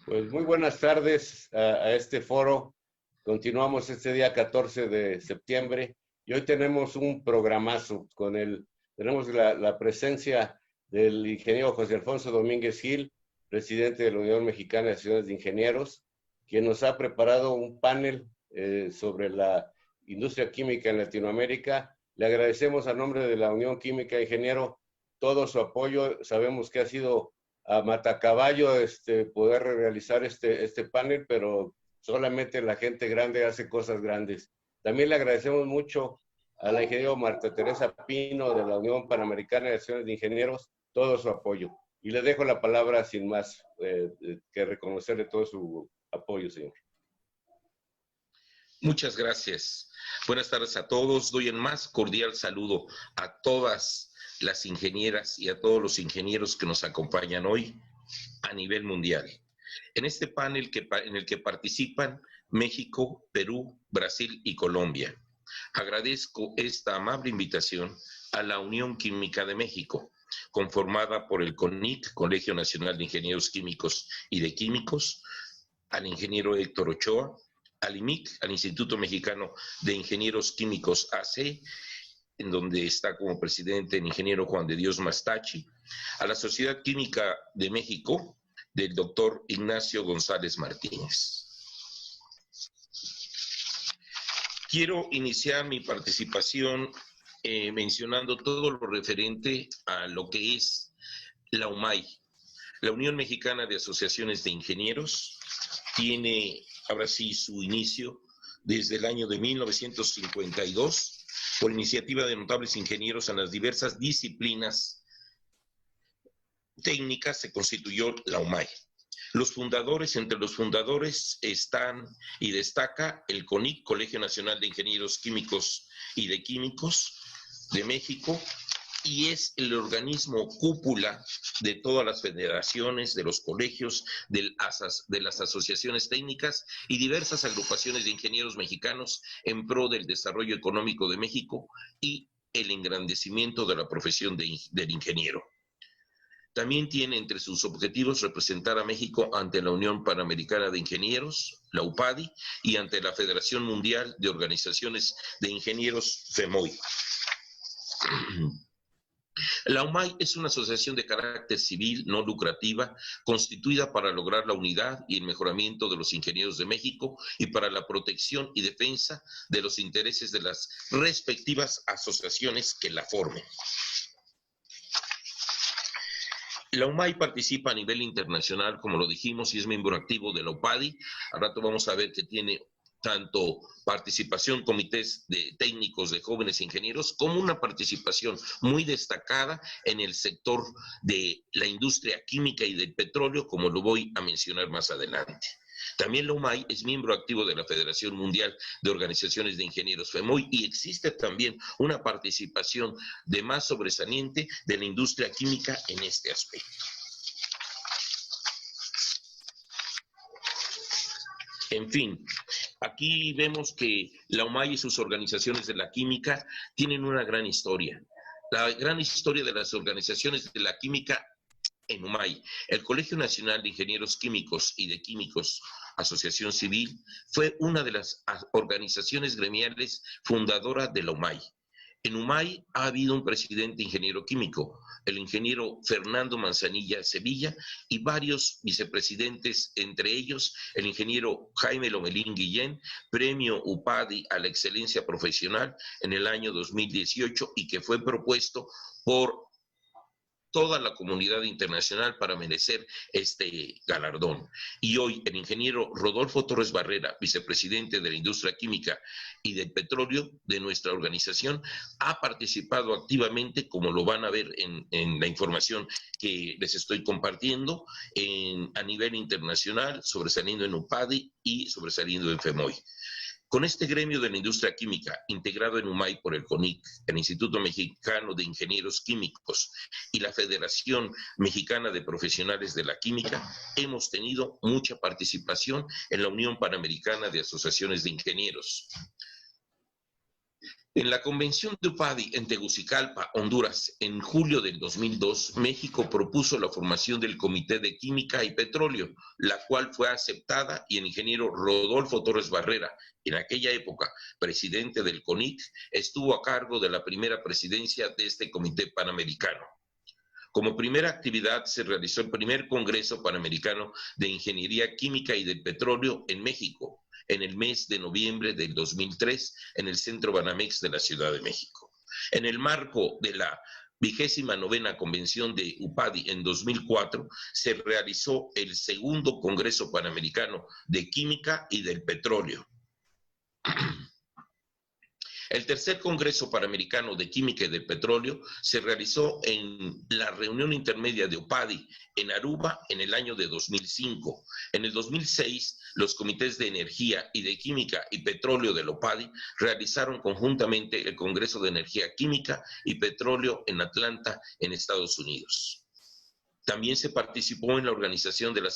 Pues muy buenas tardes a este foro. Continuamos este día 14 de septiembre y hoy tenemos un programazo tenemos la presencia del ingeniero José Alfonso Domínguez Gil, presidente de la Unión Mexicana de Asociaciones de Ingenieros, quien nos ha preparado un panel sobre la industria química en Latinoamérica. Le agradecemos a nombre de la Unión Química Ingeniero todo su apoyo. Sabemos que ha sido a matacaballo poder realizar este panel, pero solamente la gente grande hace cosas grandes. También le agradecemos mucho a la ingeniera Marta Teresa Pino de la Unión Panamericana de Asociaciones de Ingenieros todo su apoyo. Y le dejo la palabra sin más que reconocerle todo su apoyo, señor. Muchas gracias. Buenas tardes a todos. Doy el más cordial saludo a todas las ingenieras y a todos los ingenieros que nos acompañan hoy a nivel mundial. En este panel en el que participan México, Perú, Brasil y Colombia. Agradezco esta amable invitación a la Unión Química de México, conformada por el CONIC, Colegio Nacional de Ingenieros Químicos y de Químicos, al ingeniero Héctor Ochoa, al IMIC, al Instituto Mexicano de Ingenieros Químicos AC, en donde está como presidente el ingeniero Juan de Dios Mastachi, a la Sociedad Química de México, del doctor Ignacio González Martínez. Quiero iniciar mi participación mencionando todo lo referente a lo que es la UMAI. La Unión Mexicana de Asociaciones de Ingenieros tiene ahora sí su inicio desde el año de 1952, por iniciativa de notables ingenieros en las diversas disciplinas técnicas se constituyó la UMAI. Entre los fundadores están y destaca el CONIC, Colegio Nacional de Ingenieros Químicos y de Químicos de México, y es el organismo cúpula de todas las federaciones, de los colegios, de las asociaciones técnicas y diversas agrupaciones de ingenieros mexicanos en pro del desarrollo económico de México y el engrandecimiento de la profesión del ingeniero. También tiene entre sus objetivos representar a México ante la Unión Panamericana de Ingenieros, la UPADI, y ante la Federación Mundial de Organizaciones de Ingenieros, FEMOI. La UMAI es una asociación de carácter civil no lucrativa constituida para lograr la unidad y el mejoramiento de los ingenieros de México y para la protección y defensa de los intereses de las respectivas asociaciones que la formen. La UMAI participa a nivel internacional, como lo dijimos, y es miembro activo de la UPADI. Al rato vamos a ver que tiene tanto participación comités de técnicos de jóvenes ingenieros como una participación muy destacada en el sector de la industria química y del petróleo, como lo voy a mencionar más adelante. También la UMAI es miembro activo de la Federación Mundial de Organizaciones de Ingenieros, FEMOI, y existe también una participación de más sobresaliente de la industria química en este aspecto. En fin, aquí vemos que la UMAI y sus organizaciones de la química tienen una gran historia. La gran historia de las organizaciones de la química en UMAI. El Colegio Nacional de Ingenieros Químicos y de Químicos, Asociación Civil, fue una de las organizaciones gremiales fundadoras de la UMAI. En UMAI ha habido un presidente ingeniero químico, el ingeniero Fernando Manzanilla Sevilla, y varios vicepresidentes, entre ellos el ingeniero Jaime Lomelín Guillén, premio UPADI a la excelencia profesional en el año 2018 y que fue propuesto por toda la comunidad internacional para merecer este galardón. Y hoy el ingeniero Rodolfo Torres Barrera, vicepresidente de la industria química y del petróleo de nuestra organización, ha participado activamente, como lo van a ver en la información que les estoy compartiendo, a nivel internacional, sobresaliendo en UPADI y sobresaliendo en FEMOI. Con este gremio de la industria química, integrado en UMAI por el CONIC, el Instituto Mexicano de Ingenieros Químicos y la Federación Mexicana de Profesionales de la Química, hemos tenido mucha participación en la Unión Panamericana de Asociaciones de Ingenieros. En la Convención de UPADI en Tegucigalpa, Honduras, en julio del 2002, México propuso la formación del Comité de Química y Petróleo, la cual fue aceptada y el ingeniero Rodolfo Torres Barrera, en aquella época presidente del CONIC, estuvo a cargo de la primera presidencia de este Comité Panamericano. Como primera actividad se realizó el primer Congreso Panamericano de Ingeniería Química y de Petróleo en México, en el mes de noviembre del 2003, en el Centro Banamex de la Ciudad de México. En el marco de la 29ª Convención de UPADI en 2004, se realizó el segundo Congreso Panamericano de Química y del Petróleo. El tercer Congreso Panamericano de Química y del Petróleo se realizó en la reunión intermedia de UPADI en Aruba en el año de 2005. En el 2006, los comités de energía y de química y petróleo de la UPADI realizaron conjuntamente el Congreso de Energía Química y Petróleo en Atlanta, en Estados Unidos. También se participó en la organización de los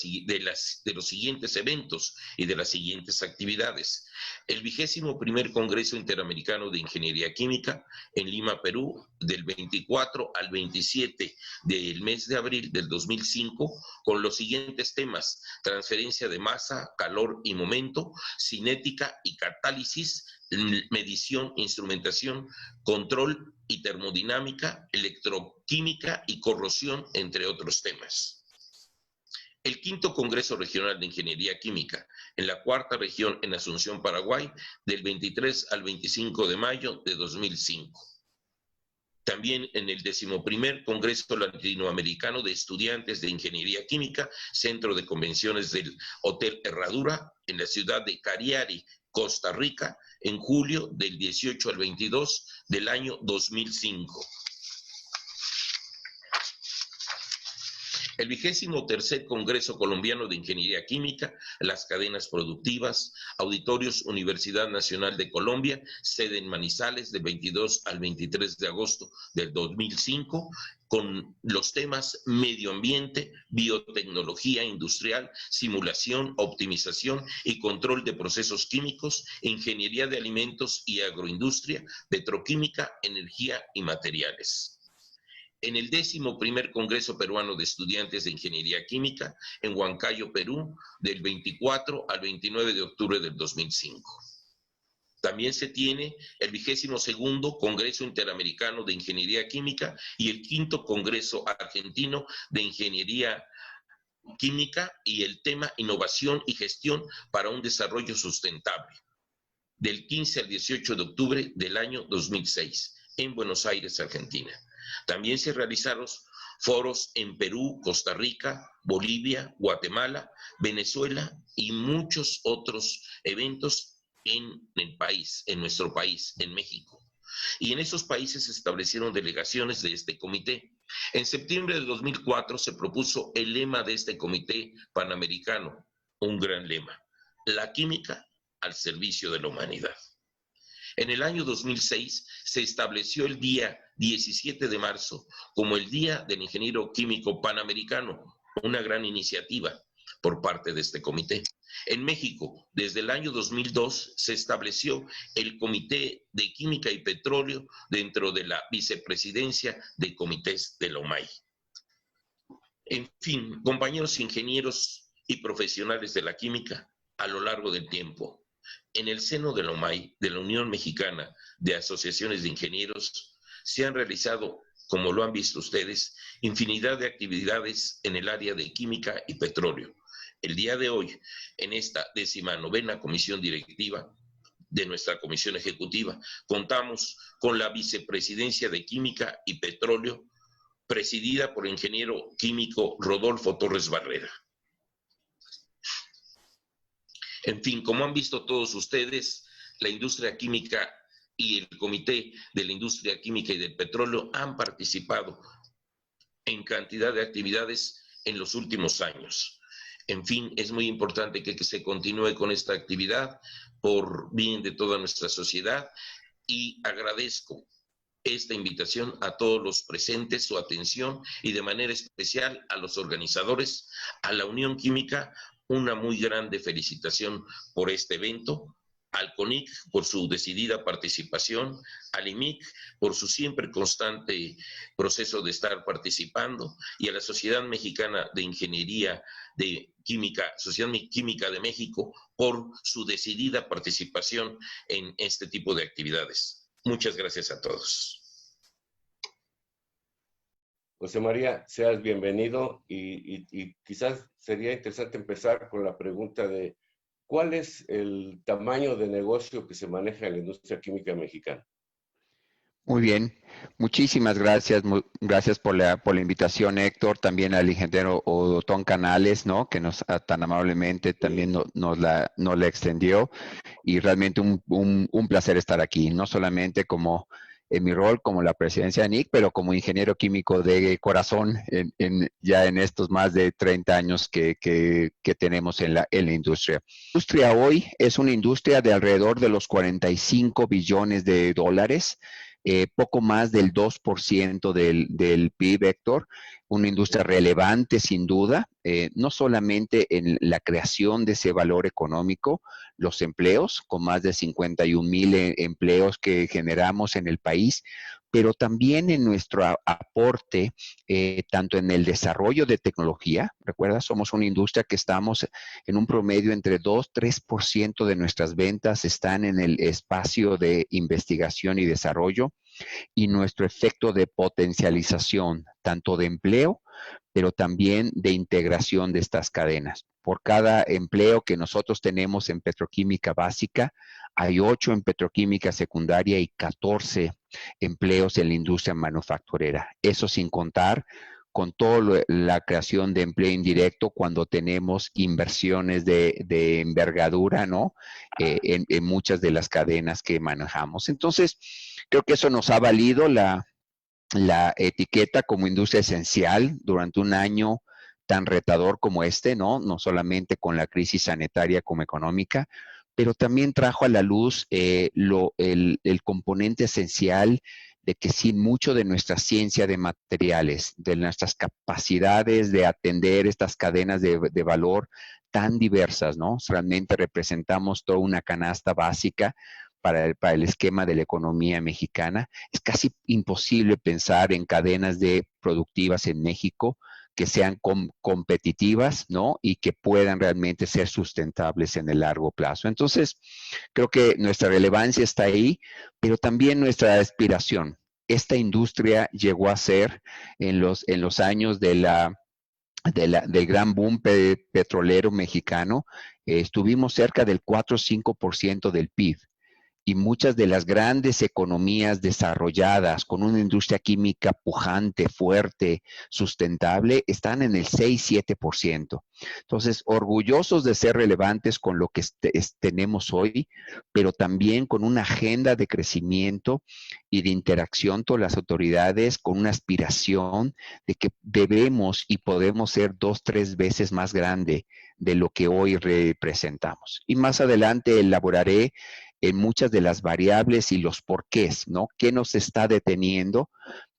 siguientes eventos y de las siguientes actividades. El 21º Congreso Interamericano de Ingeniería Química en Lima, Perú, del 24 al 27 del mes de abril del 2005, con los siguientes temas: transferencia de masa, calor y momento, cinética y catálisis, medición, instrumentación, control y termodinámica, electroquímica y corrosión, entre otros temas. El quinto Congreso Regional de Ingeniería Química, en la cuarta región en Asunción, Paraguay, del 23 al 25 de mayo de 2005. También en el 11º Congreso Latinoamericano de Estudiantes de Ingeniería Química, Centro de Convenciones del Hotel Herradura, en la ciudad de Cariari, Costa Rica, en julio del 18 al 22 del año 2005. El 23º Congreso Colombiano de Ingeniería Química, las cadenas productivas, auditorios Universidad Nacional de Colombia, sede en Manizales, del 22 al 23 de agosto del 2005, con los temas medio ambiente, biotecnología industrial, simulación, optimización y control de procesos químicos, ingeniería de alimentos y agroindustria, petroquímica, energía y materiales. En el 11º Congreso Peruano de Estudiantes de Ingeniería Química, en Huancayo, Perú, del 24 al 29 de octubre del 2005. También se tiene el 22º Congreso Interamericano de Ingeniería Química y el 5º Congreso Argentino de Ingeniería Química y el tema Innovación y Gestión para un Desarrollo Sustentable, del 15 al 18 de octubre del año 2006, en Buenos Aires, Argentina. También se realizaron foros en Perú, Costa Rica, Bolivia, Guatemala, Venezuela y muchos otros eventos en el país, en nuestro país, en México. Y en esos países se establecieron delegaciones de este comité. En septiembre de 2004 se propuso el lema de este comité panamericano, un gran lema: la química al servicio de la humanidad. En el año 2006 se estableció el día 17 de marzo como el Día del Ingeniero Químico Panamericano, una gran iniciativa por parte de este comité. En México, desde el año 2002, se estableció el Comité de Química y Petróleo dentro de la Vicepresidencia de Comités de la OMAI. En fin, compañeros ingenieros y profesionales de la química, a lo largo del tiempo, en el seno de la OMAI, de la Unión Mexicana de Asociaciones de Ingenieros, se han realizado, como lo han visto ustedes, infinidad de actividades en el área de química y petróleo. El día de hoy, en esta 19ª comisión directiva de nuestra comisión ejecutiva, contamos con la vicepresidencia de Química y Petróleo, presidida por el ingeniero químico Rodolfo Torres Barrera. En fin, como han visto todos ustedes, la industria química y el Comité de la Industria Química y del Petróleo han participado en cantidad de actividades en los últimos años. En fin, es muy importante que se continúe con esta actividad por bien de toda nuestra sociedad, y agradezco esta invitación a todos los presentes, su atención, y de manera especial a los organizadores, a la Unión Química, una muy grande felicitación por este evento, al CONIC por su decidida participación, al IMIC por su siempre constante proceso de estar participando, y a la Sociedad Mexicana de Ingeniería de Química, Sociedad Química de México, por su decidida participación en este tipo de actividades. Muchas gracias a todos. José María, seas bienvenido y quizás sería interesante empezar con la pregunta de ¿cuál es el tamaño de negocio que se maneja en la industria química mexicana? Muy bien, muchísimas gracias, gracias por la invitación, Héctor, también al ingeniero Odotón Canales, ¿no? Que nos tan amablemente también nos la extendió, y realmente un placer estar aquí, no solamente como en mi rol como la presidencia de NIC, pero como ingeniero químico de corazón ya en estos más de 30 años que tenemos en la industria. La industria hoy es una industria de alrededor de los 45 billones de dólares, poco más del 2% del PIB, Héctor, una industria relevante sin duda, no solamente en la creación de ese valor económico, los empleos, con más de 51,000 empleos que generamos en el país, pero también en nuestro aporte, tanto en el desarrollo de tecnología. Recuerda, somos una industria que estamos en un promedio entre 2-3% de nuestras ventas están en el espacio de investigación y desarrollo, y nuestro efecto de potencialización, tanto de empleo, pero también de integración de estas cadenas. Por cada empleo que nosotros tenemos en petroquímica básica, hay 8 en petroquímica secundaria y 14 empleos en la industria manufacturera. Eso sin contar con toda la creación de empleo indirecto cuando tenemos inversiones de envergadura, ¿no? En muchas de las cadenas que manejamos. Entonces, creo que eso nos ha valido la etiqueta como industria esencial durante un año tan retador como este, ¿no? No solamente con la crisis sanitaria como económica, pero también trajo a la luz el componente esencial de que sin mucho de nuestra ciencia de materiales, de nuestras capacidades de atender estas cadenas de valor tan diversas, ¿no? Realmente representamos toda una canasta básica para el esquema de la economía mexicana. Es casi imposible pensar en cadenas productivas en México que sean competitivas, ¿no? Y que puedan realmente ser sustentables en el largo plazo. Entonces, creo que nuestra relevancia está ahí, pero también nuestra aspiración. Esta industria llegó a ser en los años del gran boom petrolero mexicano, estuvimos cerca del 4 o 5% del PIB. Y muchas de las grandes economías desarrolladas con una industria química pujante, fuerte, sustentable, están en el 6-7%. Entonces, orgullosos de ser relevantes con lo que tenemos hoy, pero también con una agenda de crecimiento y de interacción con las autoridades, con una aspiración de que debemos y podemos ser 2-3 veces más grande de lo que hoy representamos. Y más adelante elaboraré en muchas de las variables y los porqués, ¿no? ¿Qué nos está deteniendo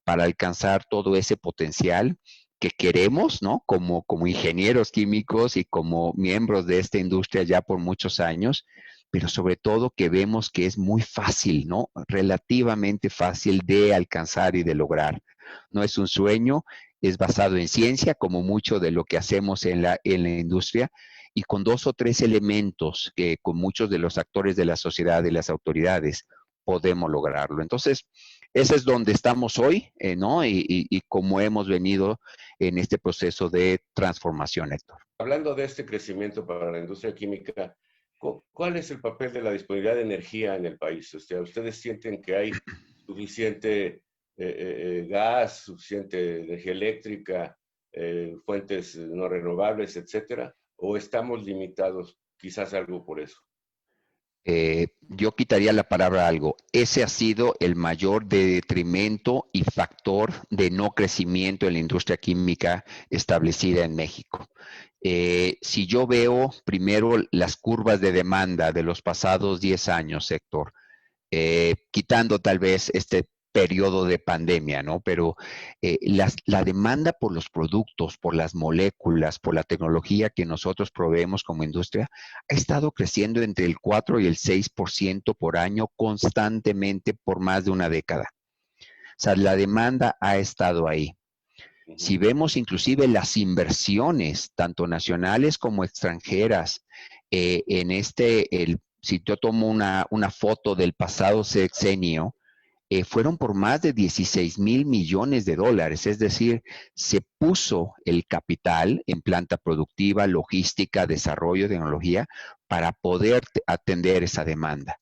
para alcanzar todo ese potencial que queremos, ¿no? Como ingenieros químicos y como miembros de esta industria ya por muchos años, pero sobre todo que vemos que es muy fácil, ¿no? Relativamente fácil de alcanzar y de lograr. No es un sueño, es basado en ciencia, como mucho de lo que hacemos en la industria, y con 2 o 3 elementos que con muchos de los actores de la sociedad y las autoridades podemos lograrlo. Entonces, ese es donde estamos hoy, ¿no? Y cómo hemos venido en este proceso de transformación, Héctor. Hablando de este crecimiento para la industria química, ¿cuál es el papel de la disponibilidad de energía en el país? O sea, ¿ustedes sienten que hay suficiente gas, suficiente energía eléctrica, fuentes no renovables, etcétera? ¿O estamos limitados quizás algo por eso? Yo quitaría la palabra algo. Ese ha sido el mayor detrimento y factor de no crecimiento en la industria química establecida en México. Si yo veo primero las curvas de demanda de los pasados 10 años, Héctor, quitando tal vez este periodo de pandemia, ¿no? Pero la demanda por los productos, por las moléculas, por la tecnología que nosotros proveemos como industria, ha estado creciendo entre el 4 y el 6% por año constantemente por más de una década. O sea, la demanda ha estado ahí. Si vemos inclusive las inversiones, tanto nacionales como extranjeras, si yo tomo una foto del pasado sexenio, fueron por más de 16 mil millones de dólares, es decir, se puso el capital en planta productiva, logística, desarrollo, tecnología, para poder atender esa demanda.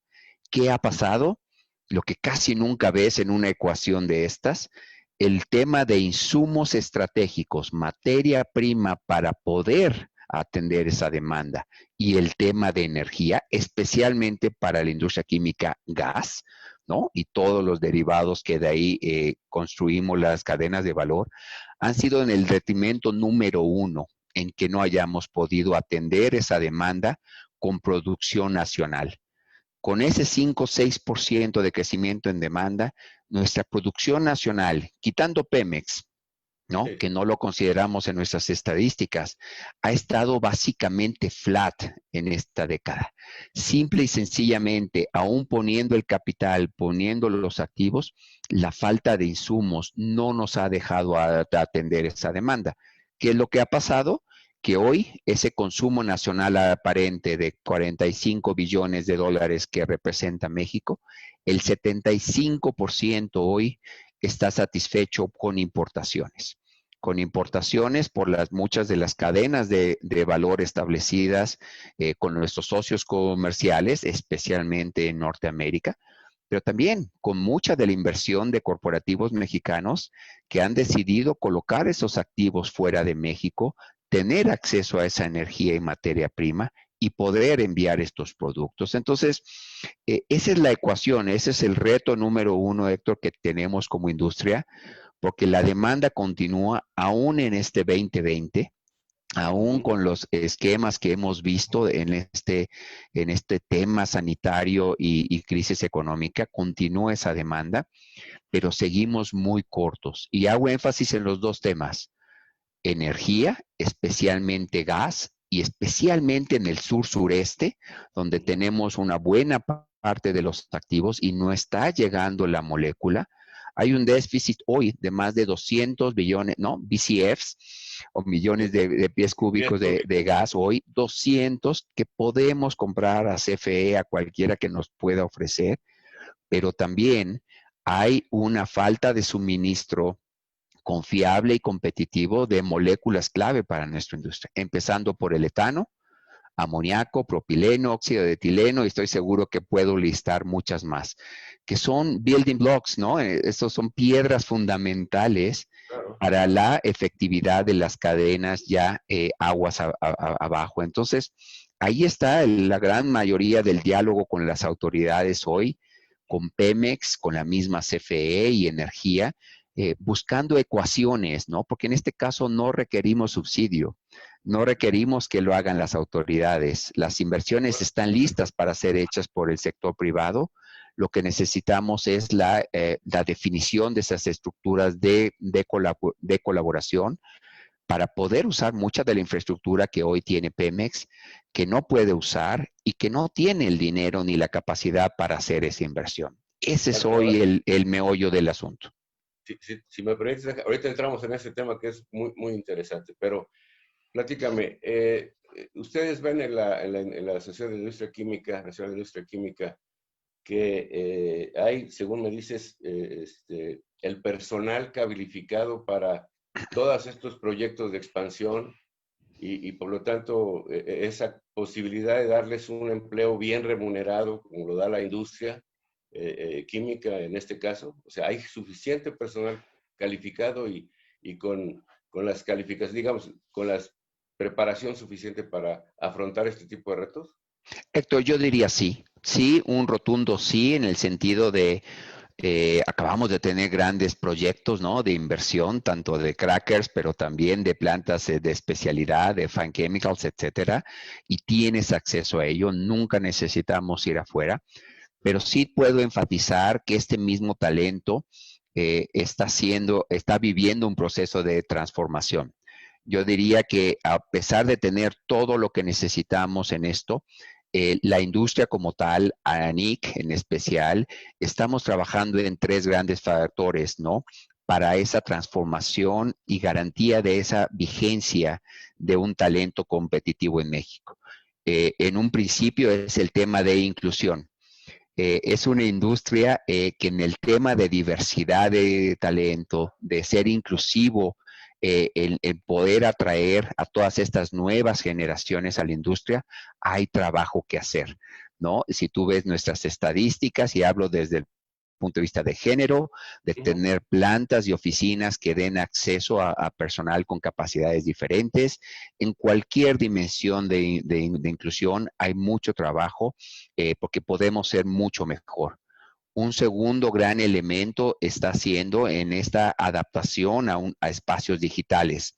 ¿Qué ha pasado? Lo que casi nunca ves en una ecuación de estas, el tema de insumos estratégicos, materia prima para poder atender esa demanda y el tema de energía, especialmente para la industria química, gas, ¿no? Y todos los derivados que de ahí construimos las cadenas de valor, han sido en el detrimento número 1 en que no hayamos podido atender esa demanda con producción nacional. Con ese 5 o 6% de crecimiento en demanda, nuestra producción nacional, quitando Pemex, ¿no? Sí. Que no lo consideramos en nuestras estadísticas, ha estado básicamente flat en esta década. Simple y sencillamente, aún poniendo el capital, poniendo los activos, la falta de insumos no nos ha dejado atender esa demanda. ¿Qué es lo que ha pasado? Que hoy ese consumo nacional aparente de 45 billones de dólares que representa México, el 75% hoy está satisfecho con importaciones. Con importaciones por muchas de las cadenas de valor establecidas con nuestros socios comerciales, especialmente en Norteamérica, pero también con mucha de la inversión de corporativos mexicanos que han decidido colocar esos activos fuera de México, tener acceso a esa energía y materia prima y poder enviar estos productos. Entonces, esa es la ecuación, ese es el reto número 1, Héctor, que tenemos como industria, porque la demanda continúa aún en este 2020, aún con los esquemas que hemos visto en este tema sanitario y crisis económica, continúa esa demanda, pero seguimos muy cortos. Y hago énfasis en los dos temas: energía, especialmente gas, y especialmente en el sur-sureste, donde tenemos una buena parte de los activos y no está llegando la molécula. Hay un déficit hoy de más de 200 billones, ¿no? BCFs, o millones de pies cúbicos de gas hoy, 200 que podemos comprar a CFE, a cualquiera que nos pueda ofrecer, pero también hay una falta de suministro confiable y competitivo de moléculas clave para nuestra industria, empezando por el etano, amoníaco, propileno, óxido de etileno, y estoy seguro que puedo listar muchas más, que son building blocks, ¿no? Estos son piedras fundamentales para la efectividad de las cadenas ya aguas abajo. Entonces, ahí está la gran mayoría del diálogo con las autoridades hoy, con Pemex, con la misma CFE y Energía, buscando ecuaciones, ¿no? Porque en este caso no requerimos subsidio, no requerimos que lo hagan las autoridades. Las inversiones están listas para ser hechas por el sector privado. Lo que necesitamos es la definición de esas estructuras de colaboración para poder usar mucha de la infraestructura que hoy tiene Pemex, que no puede usar y que no tiene el dinero ni la capacidad para hacer esa inversión. Ese es hoy el meollo del asunto. Si me permites, ahorita entramos en ese tema que es muy, muy interesante, pero platícame, ustedes ven en la Asociación de Industria Química, Nacional de Industria Química, que hay, según me dices, el personal calificado para todos estos proyectos de expansión y por lo tanto esa posibilidad de darles un empleo bien remunerado, como lo da la industria química en este caso. O sea, hay suficiente personal calificado y con las calificaciones, digamos, con la preparación suficiente para afrontar este tipo de retos. Héctor, yo diría sí. Sí, un rotundo sí, en el sentido de acabamos de tener grandes proyectos, ¿no? De inversión, tanto de crackers, pero también de plantas de especialidad, de fine chemicals, etcétera, y tienes acceso a ello. Nunca necesitamos ir afuera. pero sí puedo enfatizar que este mismo talento está viviendo un proceso de transformación. Yo diría que a pesar de tener todo lo que necesitamos en esto, la industria como tal, ANIC en especial, estamos trabajando en 3 grandes factores, ¿no? Para esa transformación y garantía de esa vigencia de un talento competitivo en México. En un principio es el tema de inclusión. Es una industria que en el tema de diversidad de talento, de ser inclusivo, el poder atraer a todas estas nuevas generaciones a la industria, hay trabajo que hacer, ¿no? Si tú ves nuestras estadísticas, y hablo desde el punto de vista de género, de tener plantas y oficinas que den acceso a personal con capacidades diferentes. En cualquier dimensión de inclusión hay mucho trabajo porque podemos ser mucho mejor. Un segundo gran elemento está siendo en esta adaptación a espacios digitales.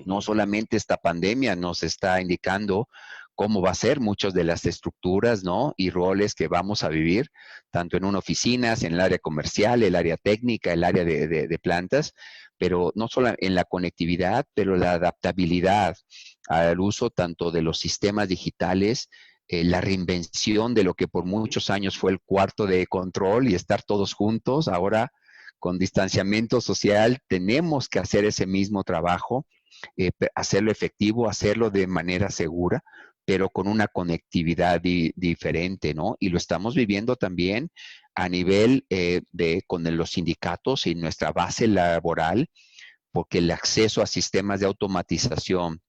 No solamente esta pandemia nos está indicando cómo va a ser muchas de las estructuras, ¿no? Y roles que vamos a vivir, tanto en una oficina, en el área comercial, el área técnica, el área de plantas, pero no solo en la conectividad, pero la adaptabilidad al uso tanto de los sistemas digitales, la reinvención de lo que por muchos años fue el cuarto de control y estar todos juntos. Ahora, con distanciamiento social, tenemos que hacer ese mismo trabajo, hacerlo efectivo, hacerlo de manera segura, pero con una conectividad diferente, ¿no? Y lo estamos viviendo también a nivel con los sindicatos y nuestra base laboral, porque el acceso a sistemas de automatización,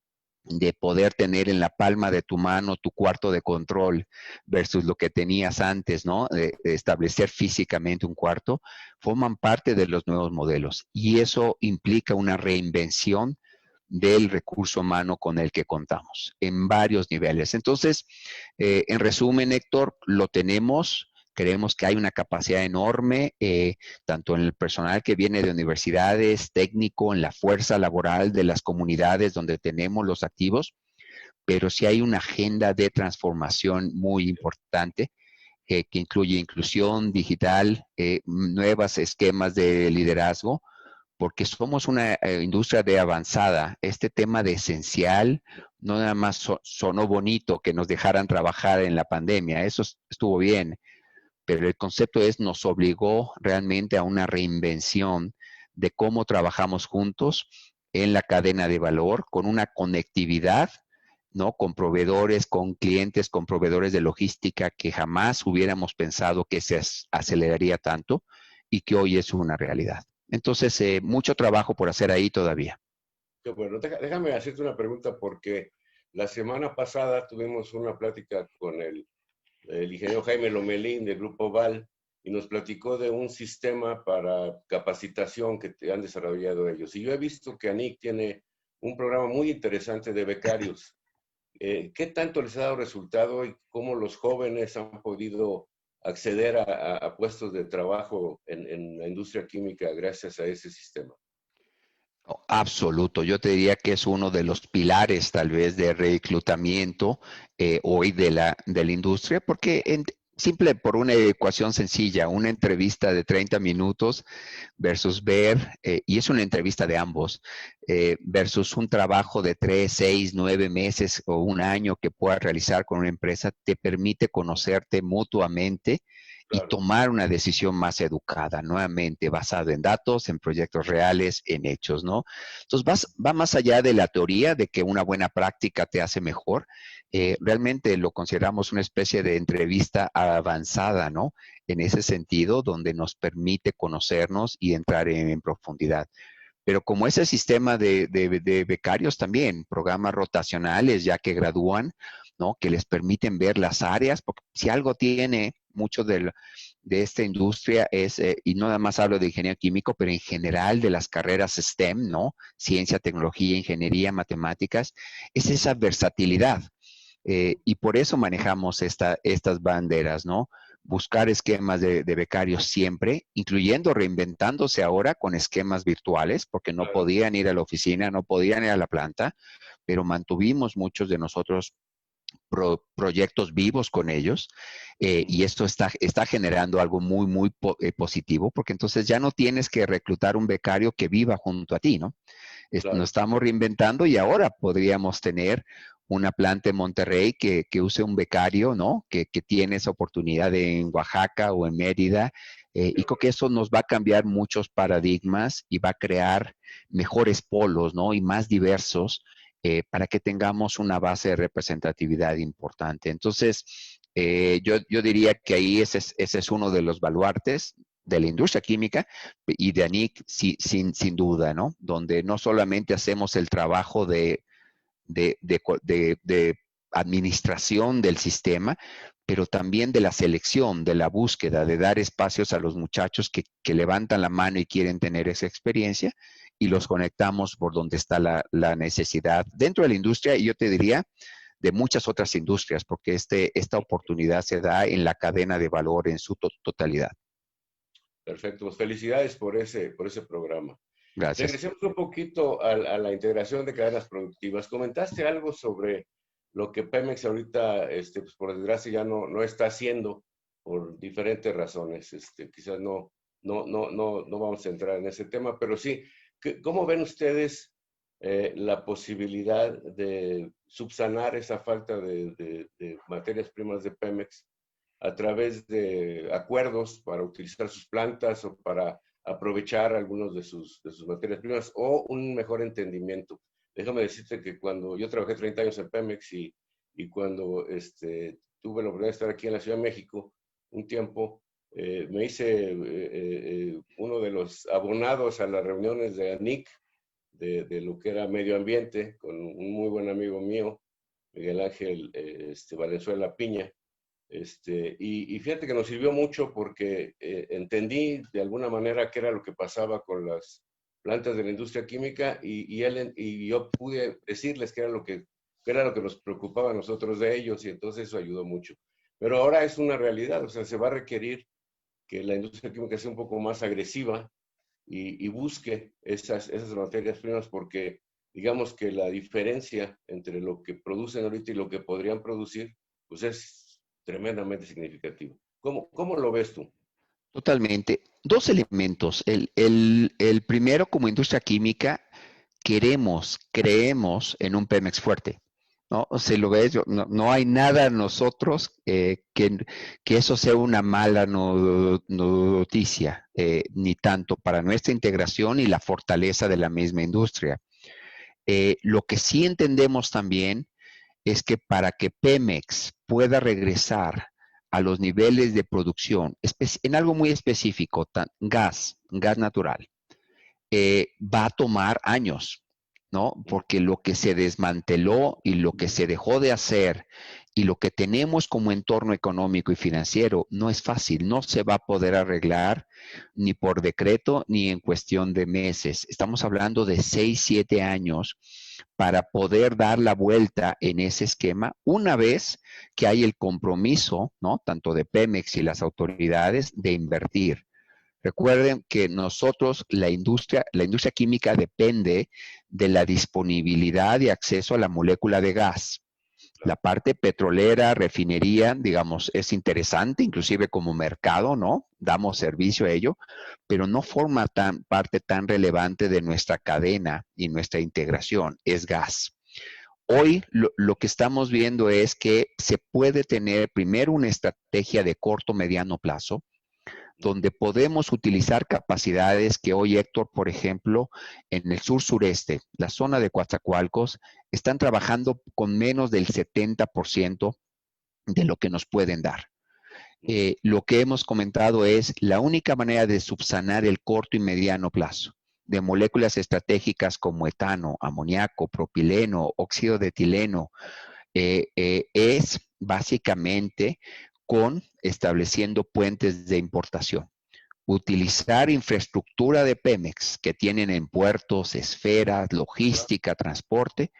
de poder tener en la palma de tu mano tu cuarto de control versus lo que tenías antes, ¿no? De establecer físicamente un cuarto, forman parte de los nuevos modelos. Y eso implica una reinvención del recurso humano con el que contamos en varios niveles. Entonces, en resumen, Héctor, lo tenemos. Creemos que hay una capacidad enorme, tanto en el personal que viene de universidades, técnico, en la fuerza laboral de las comunidades donde tenemos los activos, pero sí hay una agenda de transformación muy importante que incluye inclusión digital, nuevos esquemas de liderazgo, porque somos una industria de avanzada. Este tema de esencial no nada más sonó bonito que nos dejaran trabajar en la pandemia, eso estuvo bien, pero el concepto nos obligó realmente a una reinvención de cómo trabajamos juntos en la cadena de valor, con una conectividad, ¿no? Con proveedores, con clientes, con proveedores de logística que jamás hubiéramos pensado que se aceleraría tanto y que hoy es una realidad. Entonces, mucho trabajo por hacer ahí todavía. Bueno, déjame hacerte una pregunta porque la semana pasada tuvimos una plática con el ingeniero Jaime Lomelín del Grupo Val y nos platicó de un sistema para capacitación que han desarrollado ellos. Y yo he visto que ANIC tiene un programa muy interesante de becarios. ¿Qué tanto les ha dado resultado y cómo los jóvenes han podido acceder a puestos de trabajo en la industria química gracias a ese sistema? Absoluto. Yo te diría que es uno de los pilares tal vez de reclutamiento hoy de la industria, porque simple por una ecuación sencilla, una entrevista de 30 minutos versus y es una entrevista de ambos, versus un trabajo de 3, 6, 9 meses o un año que puedas realizar con una empresa, te permite conocerte mutuamente y tomar una decisión más educada, nuevamente basada en datos, en proyectos reales, en hechos, ¿no? Entonces, va más allá de la teoría de que una buena práctica te hace mejor. Realmente lo consideramos una especie de entrevista avanzada, ¿no? En ese sentido, donde nos permite conocernos y entrar en profundidad. Pero como ese sistema de becarios también, programas rotacionales ya que gradúan, ¿no? Que les permiten ver las áreas, porque si algo tiene mucho de esta industria y no nada más hablo de ingeniero químico, pero en general de las carreras STEM, ¿no? Ciencia, tecnología, ingeniería, matemáticas, es esa versatilidad. Y por eso manejamos estas banderas, ¿no? Buscar esquemas de becarios siempre, incluyendo reinventándose ahora con esquemas virtuales, porque no podían ir a la oficina, no podían ir a la planta, pero mantuvimos muchos de nosotros proyectos vivos con ellos, y esto está generando algo muy, muy positivo, porque entonces ya no tienes que reclutar un becario que viva junto a ti, ¿no? Claro. Nos estamos reinventando y ahora podríamos tener una planta en Monterrey que use un becario, ¿no? Que tiene esa oportunidad en Oaxaca o en Mérida. Y creo que eso nos va a cambiar muchos paradigmas y va a crear mejores polos, ¿no? Y más diversos para que tengamos una base de representatividad importante. Entonces, yo diría que ahí ese es uno de los baluartes de la industria química y de ANIC sin duda, ¿no? Donde no solamente hacemos el trabajo de administración del sistema, pero también de la selección, de la búsqueda, de dar espacios a los muchachos que levantan la mano y quieren tener esa experiencia y los conectamos por donde está la necesidad dentro de la industria, y yo te diría de muchas otras industrias, porque esta oportunidad se da en la cadena de valor en su totalidad. Perfecto, pues felicidades por ese programa. Gracias. Regresemos un poquito a la integración de cadenas productivas. Comentaste algo sobre lo que Pemex ahorita, pues por desgracia, ya no está haciendo por diferentes razones. Quizás no vamos a entrar en ese tema, pero sí, ¿cómo ven ustedes la posibilidad de subsanar esa falta de materias primas de Pemex a través de acuerdos para utilizar sus plantas o para aprovechar algunos de sus materias primas, o un mejor entendimiento? Déjame decirte que cuando yo trabajé 30 años en Pemex y cuando tuve la oportunidad de estar aquí en la Ciudad de México un tiempo, me hice uno de los abonados a las reuniones de ANIC, de lo que era medio ambiente, con un muy buen amigo mío, Miguel Ángel Valenzuela Piña. Y fíjate que nos sirvió mucho porque entendí de alguna manera qué era lo que pasaba con las plantas de la industria química, y yo pude decirles qué era lo que nos preocupaba a nosotros de ellos, y entonces eso ayudó mucho. Pero ahora es una realidad, o sea, se va a requerir que la industria química sea un poco más agresiva y busque esas materias primas, porque digamos que la diferencia entre lo que producen ahorita y lo que podrían producir, pues es tremendamente significativo. ¿Cómo lo ves tú? Totalmente. Dos elementos. El primero, como industria química, creemos en un Pemex fuerte, ¿no? Si lo ves, no hay nada en nosotros que eso sea una mala noticia, ni tanto para nuestra integración y la fortaleza de la misma industria. Lo que sí entendemos también es que para que Pemex pueda regresar a los niveles de producción, en algo muy específico, gas natural, va a tomar años, ¿no? Porque lo que se desmanteló y lo que se dejó de hacer y lo que tenemos como entorno económico y financiero no es fácil, no se va a poder arreglar ni por decreto ni en cuestión de meses. Estamos hablando de 6, 7 años para poder dar la vuelta en ese esquema una vez que hay el compromiso, ¿no? Tanto de Pemex y las autoridades de invertir. Recuerden que nosotros, la industria química depende de la disponibilidad y acceso a la molécula de gas. La parte petrolera, refinería, digamos, es interesante, inclusive como mercado, ¿no? Damos servicio a ello, pero no forma parte tan relevante de nuestra cadena y nuestra integración, es gas. Hoy lo que estamos viendo es que se puede tener primero una estrategia de corto, mediano plazo, donde podemos utilizar capacidades que hoy, Héctor, por ejemplo, en el sur-sureste, la zona de Coatzacoalcos, están trabajando con menos del 70% de lo que nos pueden dar. Lo que hemos comentado es la única manera de subsanar el corto y mediano plazo de moléculas estratégicas como etano, amoníaco, propileno, óxido de etileno, es básicamente estableciendo puentes de importación. Utilizar infraestructura de Pemex que tienen en puertos, esferas, logística, transporte,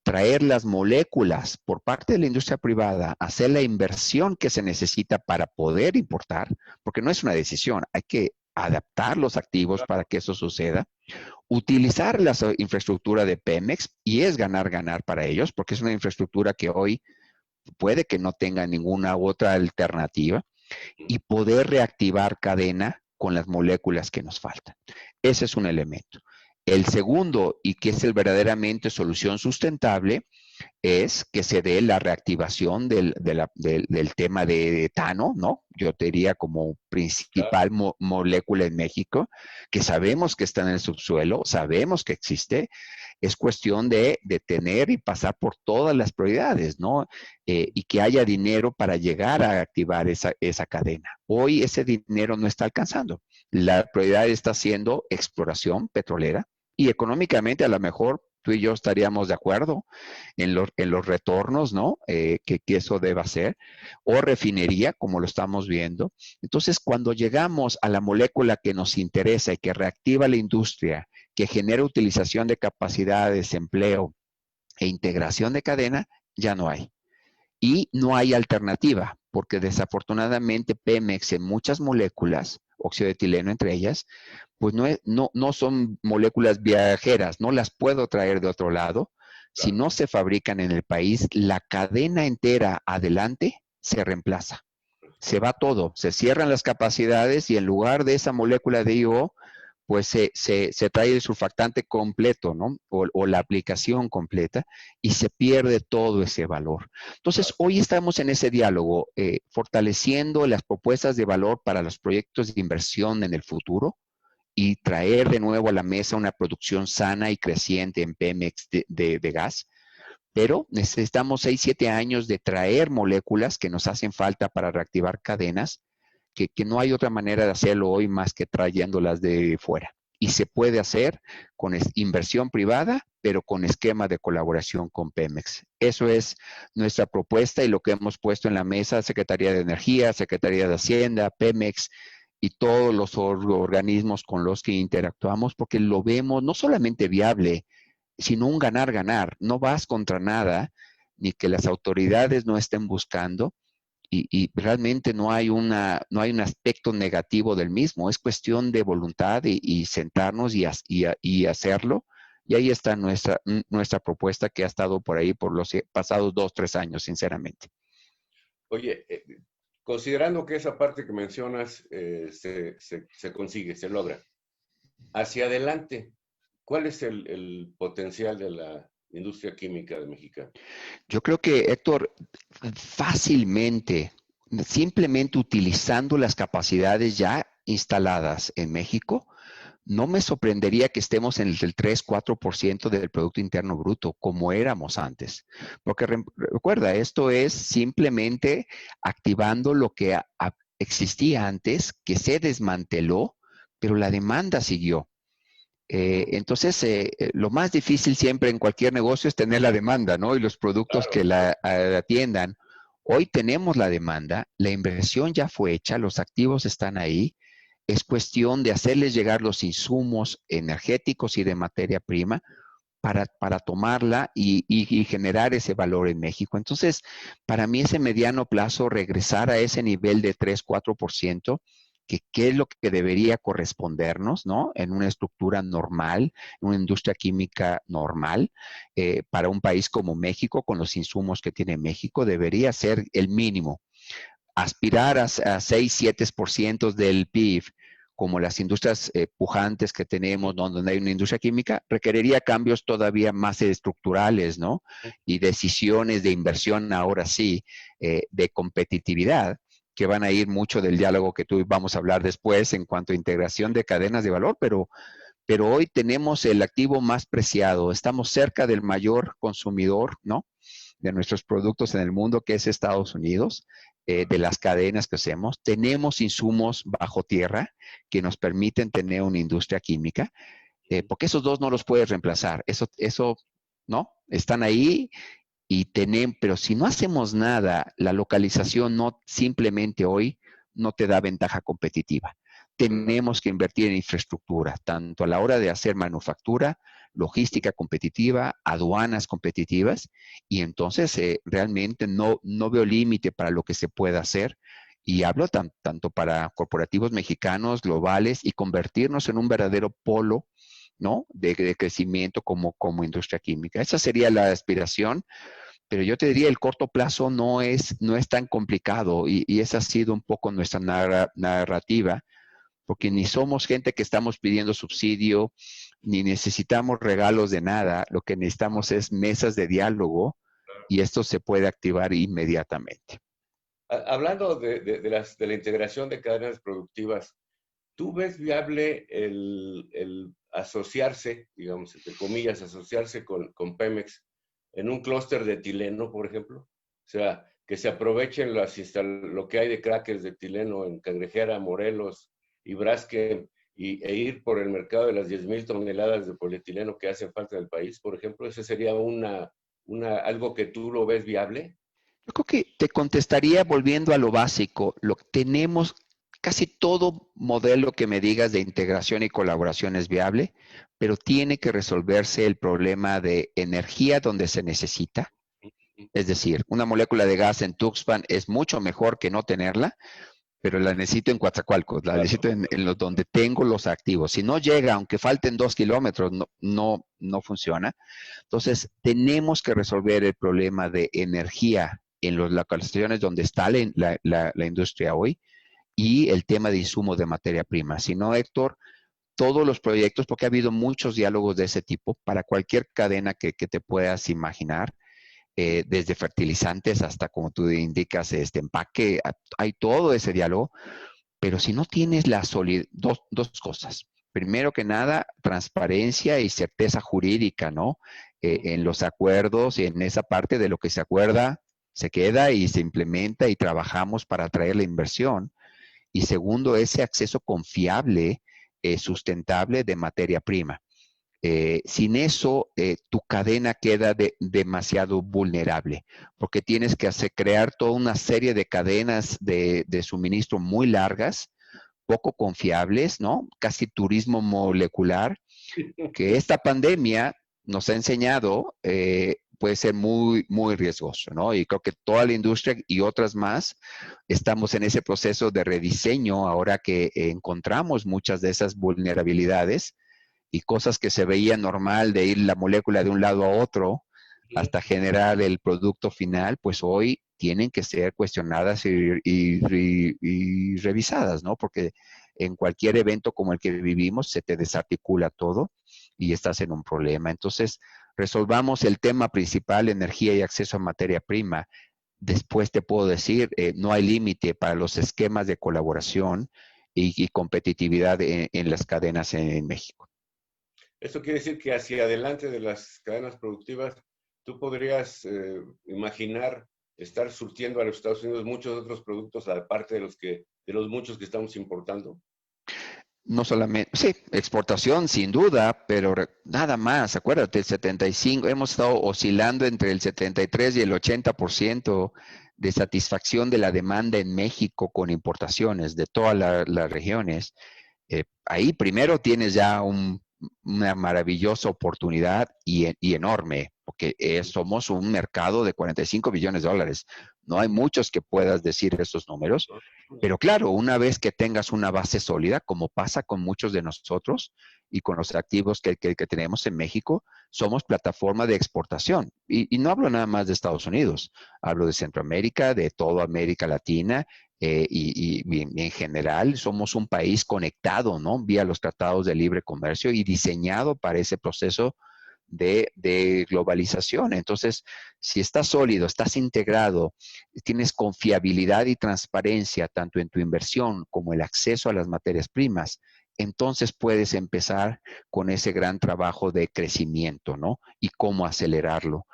traer las moléculas por parte de la industria privada, hacer la inversión que se necesita para poder importar, porque no es una decisión, hay que adaptar los activos para que eso suceda, utilizar la infraestructura de Pemex, y es ganar para ellos, porque es una infraestructura que hoy puede que no tenga ninguna otra alternativa, y poder reactivar cadena con las moléculas que nos faltan. Ese es un elemento. El segundo, y que es el verdaderamente solución sustentable, es que se dé la reactivación del tema de etano, ¿no? Yo te diría como principal molécula en México, que sabemos que está en el subsuelo, sabemos que existe. Es cuestión de tener y pasar por todas las prioridades, ¿no? Y que haya dinero para llegar a activar esa cadena. Hoy ese dinero no está alcanzando. La prioridad está siendo exploración petrolera, y económicamente a lo mejor tú y yo estaríamos de acuerdo en los retornos, ¿no? Que eso deba ser, o refinería, como lo estamos viendo. Entonces, cuando llegamos a la molécula que nos interesa y que reactiva la industria, que genera utilización de capacidades, empleo e integración de cadena, ya no hay. Y no hay alternativa, porque desafortunadamente Pemex en muchas moléculas, óxido de etileno entre ellas, pues no son moléculas viajeras, no las puedo traer de otro lado. Si no se fabrican en el país, la cadena entera adelante se reemplaza. Se va todo, se cierran las capacidades y en lugar de esa molécula de IO, pues se trae el surfactante completo, ¿no? O la aplicación completa, y se pierde todo ese valor. Entonces, hoy estamos en ese diálogo, fortaleciendo las propuestas de valor para los proyectos de inversión en el futuro y traer de nuevo a la mesa una producción sana y creciente en Pemex de gas. Pero necesitamos 6, 7 años de traer moléculas que nos hacen falta para reactivar cadenas, que no hay otra manera de hacerlo hoy más que trayéndolas de fuera. Y se puede hacer con inversión privada, pero con esquema de colaboración con Pemex. Eso es nuestra propuesta y lo que hemos puesto en la mesa, Secretaría de Energía, Secretaría de Hacienda, Pemex y todos los organismos con los que interactuamos, porque lo vemos no solamente viable, sino un ganar-ganar. No vas contra nada, ni que las autoridades no estén buscando, y realmente no hay un aspecto negativo del mismo. Es cuestión de voluntad y sentarnos y hacerlo. Y ahí está nuestra propuesta, que ha estado por ahí por los pasados 2, 3 años, sinceramente. Oye, considerando que esa parte que mencionas se consigue, se logra, hacia adelante, ¿cuál es el potencial de la industria química de México? Yo creo que, Héctor, fácilmente, simplemente utilizando las capacidades ya instaladas en México, no me sorprendería que estemos en el 3, 4% del Producto Interno Bruto, como éramos antes. Porque recuerda, esto es simplemente activando lo que existía antes, que se desmanteló, pero la demanda siguió. Entonces, lo más difícil siempre en cualquier negocio es tener la demanda, ¿no? Y los productos que la atiendan. Hoy tenemos la demanda, la inversión ya fue hecha, los activos están ahí. Es cuestión de hacerles llegar los insumos energéticos y de materia prima para tomarla y generar ese valor en México. Entonces, para mí ese mediano plazo, regresar a ese nivel de 3, 4%, que es lo que debería correspondernos, ¿no? En una estructura normal, en una industria química normal, para un país como México, con los insumos que tiene México, debería ser el mínimo. Aspirar a 6, 7% del PIB, como las industrias pujantes que tenemos, donde hay una industria química, requeriría cambios todavía más estructurales, ¿no? Y decisiones de inversión, ahora sí, de competitividad, que van a ir mucho del diálogo que tú vamos a hablar después en cuanto a integración de cadenas de valor, pero hoy tenemos el activo más preciado, estamos cerca del mayor consumidor, ¿no? De nuestros productos en el mundo, que es Estados Unidos, de las cadenas que hacemos. Tenemos insumos bajo tierra que nos permiten tener una industria química, porque esos dos no los puedes reemplazar. Eso, ¿no? Están ahí pero si no hacemos nada, la localización no simplemente hoy no te da ventaja competitiva. Tenemos que invertir en infraestructura, tanto a la hora de hacer manufactura, logística competitiva, aduanas competitivas, y entonces realmente no veo límite para lo que se pueda hacer. Y hablo tanto para corporativos mexicanos, globales, y convertirnos en un verdadero polo, ¿no? de crecimiento como industria química. Esa sería la aspiración, pero yo te diría el corto plazo no es tan complicado y esa ha sido un poco nuestra narrativa, porque ni somos gente que estamos pidiendo subsidio, ni necesitamos regalos de nada, lo que necesitamos es mesas de diálogo y esto se puede activar inmediatamente. Hablando de la integración de cadenas productivas, ¿tú ves viable el asociarse, digamos, entre comillas, asociarse con Pemex en un clúster de etileno, por ejemplo? O sea, que se aprovechen lo que hay de crackers de etileno en Cangrejera, Morelos y Braskem e ir por el mercado de las 10,000 toneladas de polietileno que hacen falta en el país, por ejemplo. ¿Ese sería algo que tú lo ves viable? Yo creo que te contestaría volviendo a lo básico. Tenemos casi todo modelo que me digas de integración y colaboración es viable, pero tiene que resolverse el problema de energía donde se necesita. Es decir, una molécula de gas en Tuxpan es mucho mejor que no tenerla, pero la necesito en Coatzacoalcos, la necesito en donde tengo los activos. Si no llega, aunque falten 2 kilómetros, no funciona. Entonces, tenemos que resolver el problema de energía en las localizaciones donde está la industria hoy y el tema de insumo de materia prima. Si no, Héctor, todos los proyectos, porque ha habido muchos diálogos de ese tipo para cualquier cadena que te puedas imaginar, desde fertilizantes hasta, como tú indicas, empaque, hay todo ese diálogo, pero si no tienes la solidez, dos cosas. Primero que nada, transparencia y certeza jurídica, ¿no? En los acuerdos y en esa parte de lo que se acuerda, se queda y se implementa y trabajamos para atraer la inversión. Y segundo, ese acceso confiable, sustentable de materia prima. Sin eso, tu cadena queda demasiado vulnerable, porque tienes que crear toda una serie de cadenas de suministro muy largas, poco confiables, ¿no? Casi turismo molecular, que esta pandemia nos ha enseñado puede ser muy, muy riesgoso, ¿no? Y creo que toda la industria y otras más estamos en ese proceso de rediseño ahora que encontramos muchas de esas vulnerabilidades y cosas que se veía normal de ir la molécula de un lado a otro hasta generar el producto final, pues hoy tienen que ser cuestionadas y revisadas, ¿no? Porque en cualquier evento como el que vivimos se te desarticula todo y estás en un problema. Entonces, resolvamos el tema principal, energía y acceso a materia prima. Después te puedo decir, no hay límite para los esquemas de colaboración y competitividad en las cadenas en México. Esto quiere decir que hacia adelante de las cadenas productivas, tú podrías imaginar estar surtiendo a los Estados Unidos muchos otros productos, aparte de los muchos que estamos importando. No solamente, sí, exportación sin duda, pero nada más, acuérdate, el 75, hemos estado oscilando entre el 73 y el 80% de satisfacción de la demanda en México con importaciones de todas las regiones. Ahí primero tienes ya una maravillosa oportunidad y enorme, porque somos un mercado de 45 billones de dólares. No hay muchos que puedas decir esos números, pero claro, una vez que tengas una base sólida, como pasa con muchos de nosotros y con los activos que tenemos en México, somos plataforma de exportación. Y no hablo nada más de Estados Unidos, hablo de Centroamérica, de toda América Latina, y en general somos un país conectado, ¿no? Vía los tratados de libre comercio y diseñado para ese proceso de globalización. Entonces, si estás sólido, estás integrado, tienes confiabilidad y transparencia tanto en tu inversión como el acceso a las materias primas, entonces puedes empezar con ese gran trabajo de crecimiento, ¿no? Y cómo acelerarlo.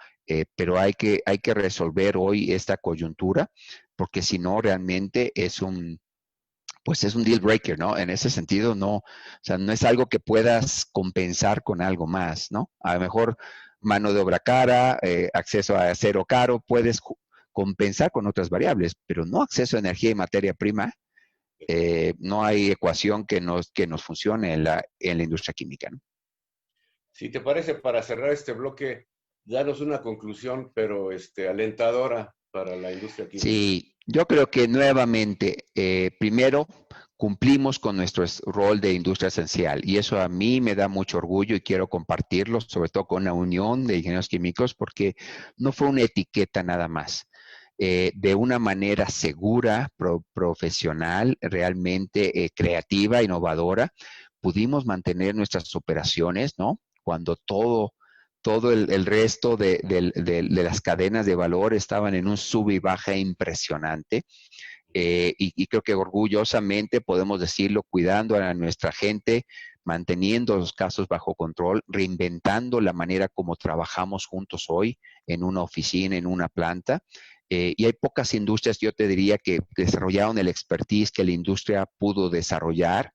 Pero hay que resolver hoy esta coyuntura, porque si no, realmente pues es un deal breaker, ¿no? En ese sentido, no, o sea, no es algo que puedas compensar con algo más, ¿no? A lo mejor mano de obra cara, acceso a acero caro, puedes compensar con otras variables, pero no acceso a energía y materia prima. No hay ecuación que nos funcione en la industria química, ¿no? Si te parece, para cerrar este bloque, danos una conclusión, pero alentadora para la industria química. Sí, yo creo que nuevamente, primero, cumplimos con nuestro rol de industria esencial. Y eso a mí me da mucho orgullo y quiero compartirlo, sobre todo con la Unión de Ingenieros Químicos, porque no fue una etiqueta nada más. De una manera segura, profesional, realmente creativa, innovadora, pudimos mantener nuestras operaciones, ¿no? Cuando todo el resto de las cadenas de valor estaban en un sub y baja impresionante. Y creo que orgullosamente podemos decirlo, cuidando a nuestra gente, manteniendo los casos bajo control, reinventando la manera como trabajamos juntos hoy en una oficina, en una planta. Y hay pocas industrias, yo te diría, que desarrollaron el expertise que la industria pudo desarrollar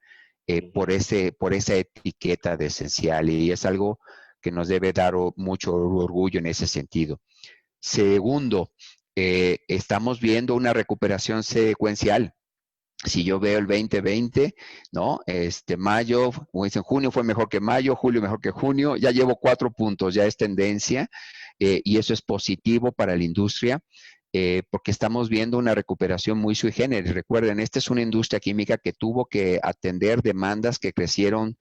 por esa etiqueta de esencial. Y es algo que nos debe dar mucho orgullo en ese sentido. Segundo, estamos viendo una recuperación secuencial. Si yo veo el 2020, ¿no? Mayo, como dicen, junio fue mejor que mayo, julio mejor que junio, ya llevo 4 puntos, ya es tendencia, y eso es positivo para la industria, porque estamos viendo una recuperación muy sui generis. Recuerden, esta es una industria química que tuvo que atender demandas que crecieron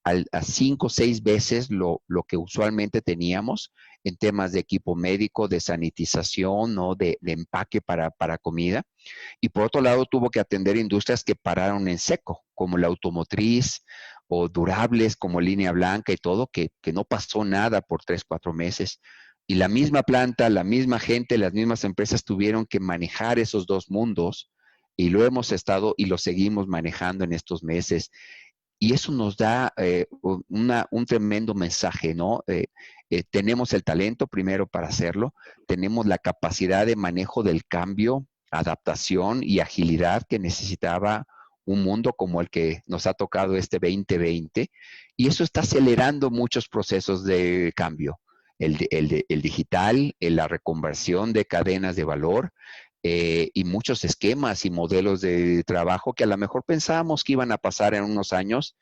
a 5 o 6 veces lo que usualmente teníamos en temas de equipo médico, de sanitización, ¿no? de empaque para comida. Y por otro lado, tuvo que atender industrias que pararon en seco, como la automotriz o durables como Línea Blanca y todo, que no pasó nada por 3, 4 meses. Y la misma planta, la misma gente, las mismas empresas tuvieron que manejar esos dos mundos y lo hemos estado y lo seguimos manejando en estos meses. Y eso nos da un tremendo mensaje, ¿no? Tenemos el talento primero para hacerlo, tenemos la capacidad de manejo del cambio, adaptación y agilidad que necesitaba un mundo como el que nos ha tocado este 2020, y eso está acelerando muchos procesos de cambio. El digital, la reconversión de cadenas de valor, y muchos esquemas y modelos de trabajo que a lo mejor pensábamos que iban a pasar en unos años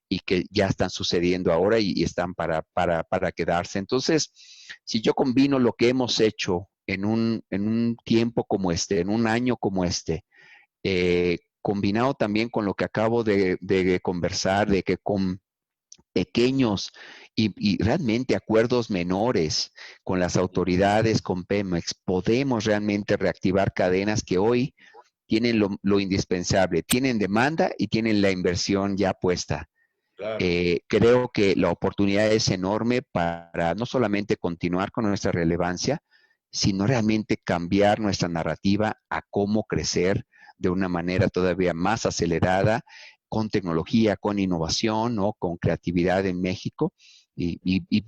y que ya están sucediendo ahora y están para quedarse. Entonces, si yo combino lo que hemos hecho en un tiempo como este, en un año como este, combinado también con lo que acabo de conversar, de que con pequeños y realmente acuerdos menores con las autoridades, con Pemex, podemos realmente reactivar cadenas que hoy tienen lo indispensable, tienen demanda y tienen la inversión ya puesta. Claro. Creo que la oportunidad es enorme para no solamente continuar con nuestra relevancia, sino realmente cambiar nuestra narrativa a cómo crecer de una manera todavía más acelerada, con tecnología, con innovación, ¿no? Con creatividad en México y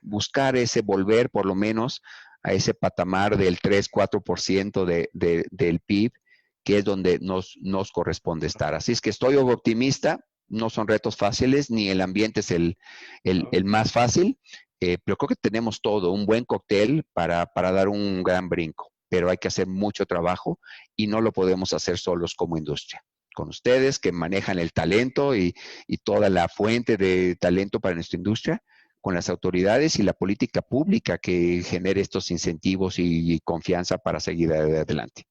buscar ese volver por lo menos a ese patamar del 3-4% del PIB, que es donde nos corresponde estar. Así es que estoy optimista, no son retos fáciles, ni el ambiente es el más fácil, pero creo que tenemos todo, un buen cóctel para dar un gran brinco, pero hay que hacer mucho trabajo y no lo podemos hacer solos como industria. Con ustedes que manejan el talento y toda la fuente de talento para nuestra industria, con las autoridades y la política pública que genere estos incentivos y confianza para seguir adelante.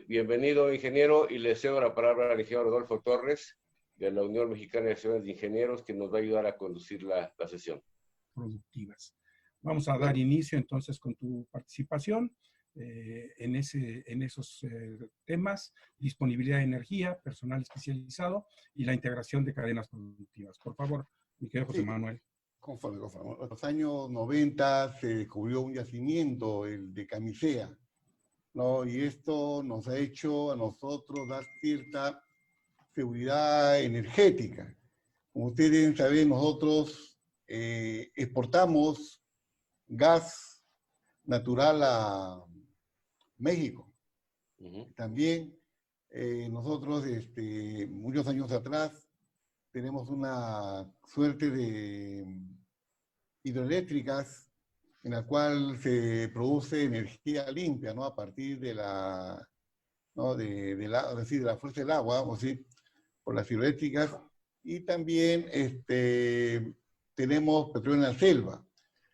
Bienvenido, ingeniero, y le cedo la palabra al ingeniero Rodolfo Torres, de la Unión Mexicana de Asociaciones de Ingenieros, que nos va a ayudar a conducir la sesión. Productivas. Vamos a dar inicio entonces con tu participación en esos temas: disponibilidad de energía, personal especializado y la integración de cadenas productivas. Por favor, mi querido José Manuel. Conforme. En los años 90 se descubrió un yacimiento, el de Camisea, ¿no? Y esto nos ha hecho a nosotros dar cierta seguridad energética. Como ustedes deben saber, nosotros exportamos gas natural a México. También nosotros, muchos años atrás, tenemos una suerte de hidroeléctricas en la cual se produce energía limpia, ¿no? A partir de la, ¿no? de la fuerza del agua, o sí, por las hidroeléctricas. Y también tenemos petróleo en la selva.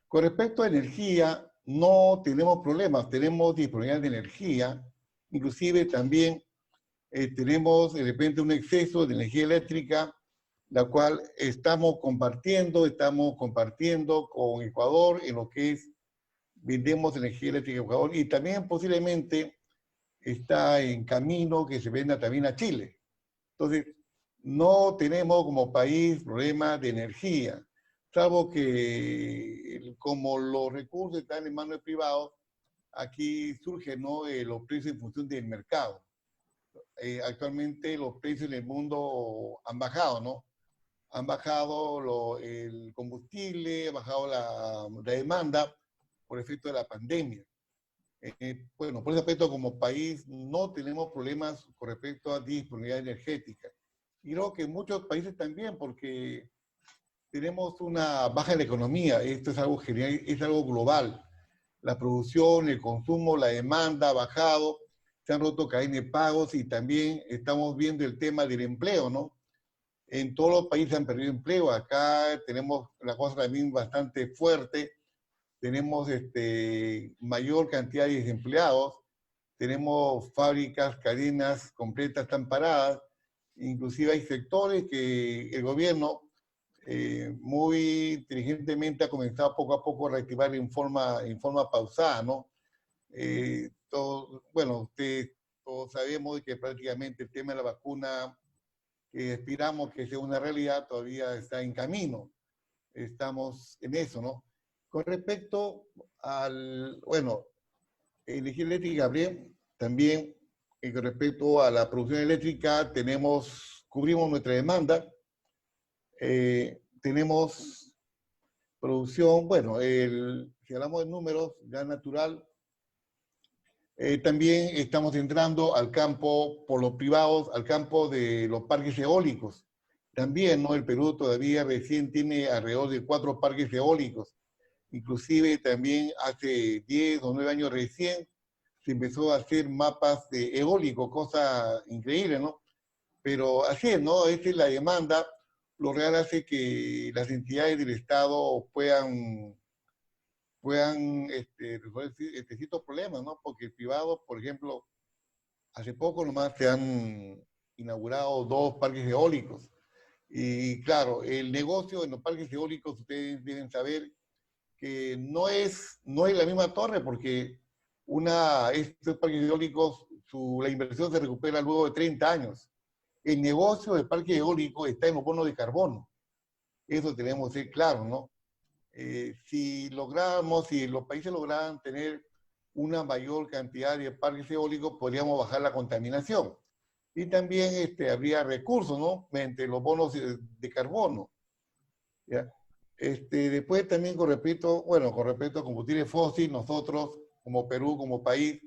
Con respecto a energía, no tenemos problemas, tenemos disponibilidad de energía, inclusive también tenemos de repente un exceso de energía eléctrica, la cual estamos compartiendo con Ecuador en lo que es, vendemos energía eléctrica a Ecuador, y también posiblemente está en camino que se venda también a Chile. Entonces, no tenemos como país problemas de energía, salvo que como los recursos están en manos de privados, aquí surgen, ¿no?, los precios en función del mercado. Actualmente los precios en el mundo han bajado, ¿no? Han bajado el combustible, ha bajado la demanda por efecto de la pandemia. Bueno, por ese aspecto como país no tenemos problemas con respecto a disponibilidad energética. Y creo que muchos países también, porque tenemos una baja en la economía. Esto es algo general, es algo global. La producción, el consumo, la demanda ha bajado, se han roto cadenas de pagos y también estamos viendo el tema del empleo, ¿no? En todos los países han perdido empleo. Acá tenemos la cosa también bastante fuerte. Tenemos mayor cantidad de desempleados. Tenemos fábricas, cadenas completas están paradas. Inclusive hay sectores que el gobierno muy inteligentemente ha comenzado poco a poco a reactivar en forma pausada, ¿no? Bueno, todos sabemos que prácticamente el tema de la vacuna, que esperamos que sea una realidad, todavía está en camino. Estamos en eso, ¿no? Con respecto bueno, energía eléctrica, también con respecto a la producción eléctrica, cubrimos nuestra demanda. Tenemos producción, bueno, si hablamos de números, gas natural, también estamos entrando al campo, por los privados, al campo de los parques eólicos. También, ¿no? El Perú todavía recién tiene alrededor de 4 parques eólicos. Inclusive también hace 10 o 9 años recién se empezó a hacer mapas de eólico, cosa increíble, ¿no? Pero así es, ¿no? Esa es la demanda. Lo real hace que las entidades del Estado puedan resolver ciertos problemas, ¿no? Porque el privado, por ejemplo, hace poco nomás se han inaugurado 2 parques eólicos. Y claro, el negocio en los parques eólicos, ustedes deben saber que no es la misma torre, porque estos parques eólicos, la inversión se recupera luego de 30 años. El negocio del parque eólico está en los bonos de carbono. Eso tenemos que ser claro, ¿no? Si los países lograran tener una mayor cantidad de parques eólicos, podríamos bajar la contaminación. Y también habría recursos, ¿no? Mediante los bonos de carbono. ¿Ya? Después también con respecto a combustibles fósiles, nosotros como Perú, como país,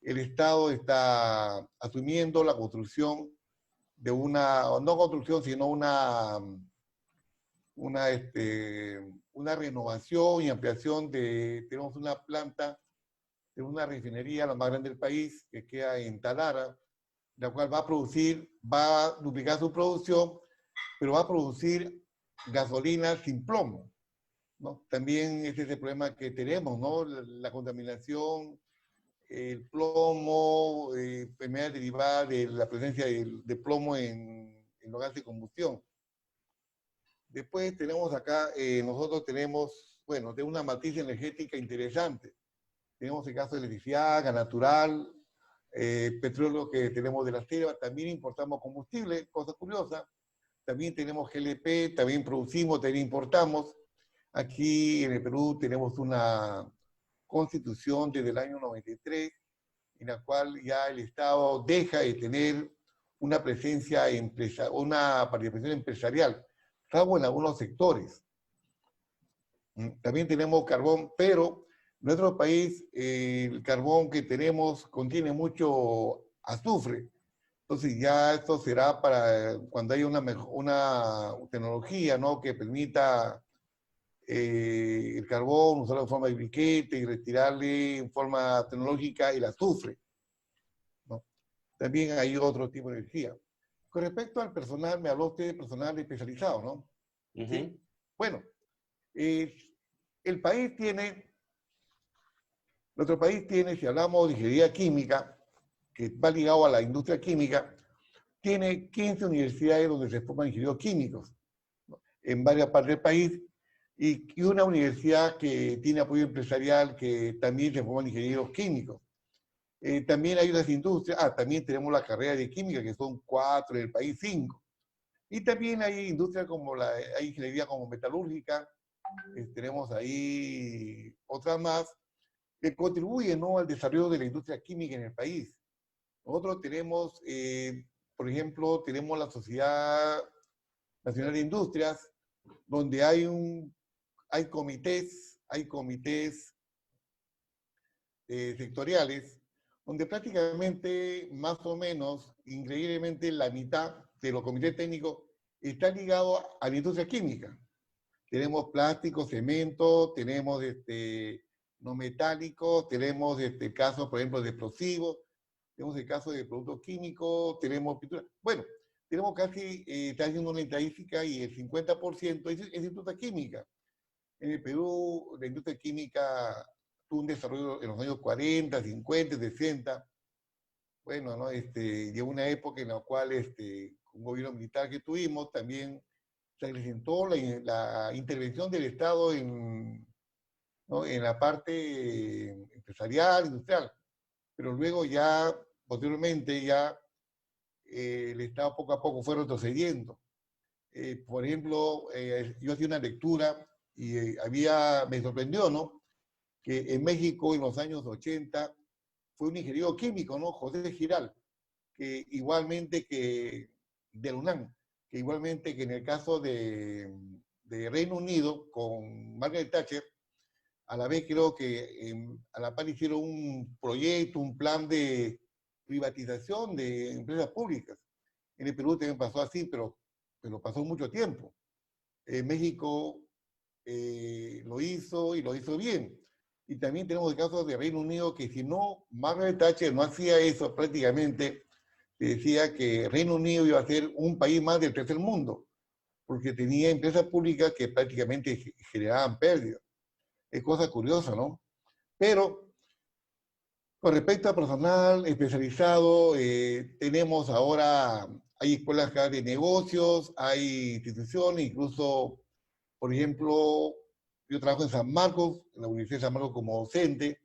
el Estado está asumiendo la construcción de no construcción, sino una renovación y ampliación tenemos una planta de una refinería, la más grande del país, que queda en Talara, la cual va a duplicar su producción, pero va a producir gasolina sin plomo, ¿no? También ese es el problema que tenemos, ¿no? La contaminación, el plomo, enfermedades derivadas de la presencia de plomo en los gases de combustión. Después tenemos acá, nosotros tenemos, bueno, de una matriz energética interesante. Tenemos el caso de electricidad, gas natural, petróleo que tenemos de la selva, también importamos combustible, cosa curiosa. También tenemos GLP, también producimos, también importamos. Aquí en el Perú tenemos una constitución desde el año 93, en la cual ya el Estado deja de tener una una participación empresarial, salvo en algunos sectores. También tenemos carbón, pero en nuestro país el carbón que tenemos contiene mucho azufre. Entonces ya esto será para cuando haya una tecnología, ¿no?, que permita el carbón usarlo en forma de briquete y retirarle en forma tecnológica el azufre, ¿no? También hay otro tipo de energía. Con respecto al personal, me habló usted de personal especializado, ¿no? Uh-huh. ¿Sí? Bueno, nuestro país tiene, si hablamos de ingeniería química, que va ligado a la industria química, tiene 15 universidades donde se forman ingenieros químicos, ¿no? En varias partes del país, y una universidad que tiene apoyo empresarial que también se forman ingenieros químicos. También hay unas industrias, también tenemos la carrera de química, que son 4, en el país 5. Y también hay industrias como hay ingeniería como metalúrgica, tenemos ahí otras más, que contribuyen, ¿no?, al desarrollo de la industria química en el país. Nosotros tenemos, por ejemplo, tenemos la Sociedad Nacional de Industrias, donde hay comités sectoriales, donde prácticamente, más o menos, increíblemente, la mitad de los comités técnicos está ligado a la industria química. Tenemos plástico, cemento, tenemos no metálicos, tenemos casos, por ejemplo, de explosivos, tenemos el caso de productos químicos, tenemos pintura. Bueno, tenemos casi, está haciendo una estadística y el 50% es industria química. En el Perú, la industria química tuvo un desarrollo en los años 40, 50, 60. Bueno, ¿no? Llegó una época en la cual, un gobierno militar que tuvimos, también se acrecentó la intervención del Estado ¿no?, en la parte empresarial, industrial. Pero luego ya, posteriormente, ya el Estado poco a poco fue retrocediendo. Por ejemplo, yo hacía una lectura y me sorprendió, ¿no?, que en México en los años 80 fue un ingeniero químico, ¿no?, José Giral, que igualmente que de la UNAM, que igualmente que en el caso de Reino Unido con Margaret Thatcher, a la vez creo que a la par hicieron un proyecto, un plan de privatización de empresas públicas. En el Perú también pasó así, pero pasó mucho tiempo. México lo hizo y lo hizo bien. Y también tenemos el caso de Reino Unido, que si no, Margaret Thatcher no hacía eso prácticamente, decía que Reino Unido iba a ser un país más del tercer mundo, porque tenía empresas públicas que prácticamente generaban pérdidas. Es cosa curiosa, ¿no? Pero con respecto a personal especializado, tenemos ahora, hay escuelas de negocios, hay instituciones, incluso, por ejemplo, yo trabajo en San Marcos, en la Universidad de San Marcos como docente,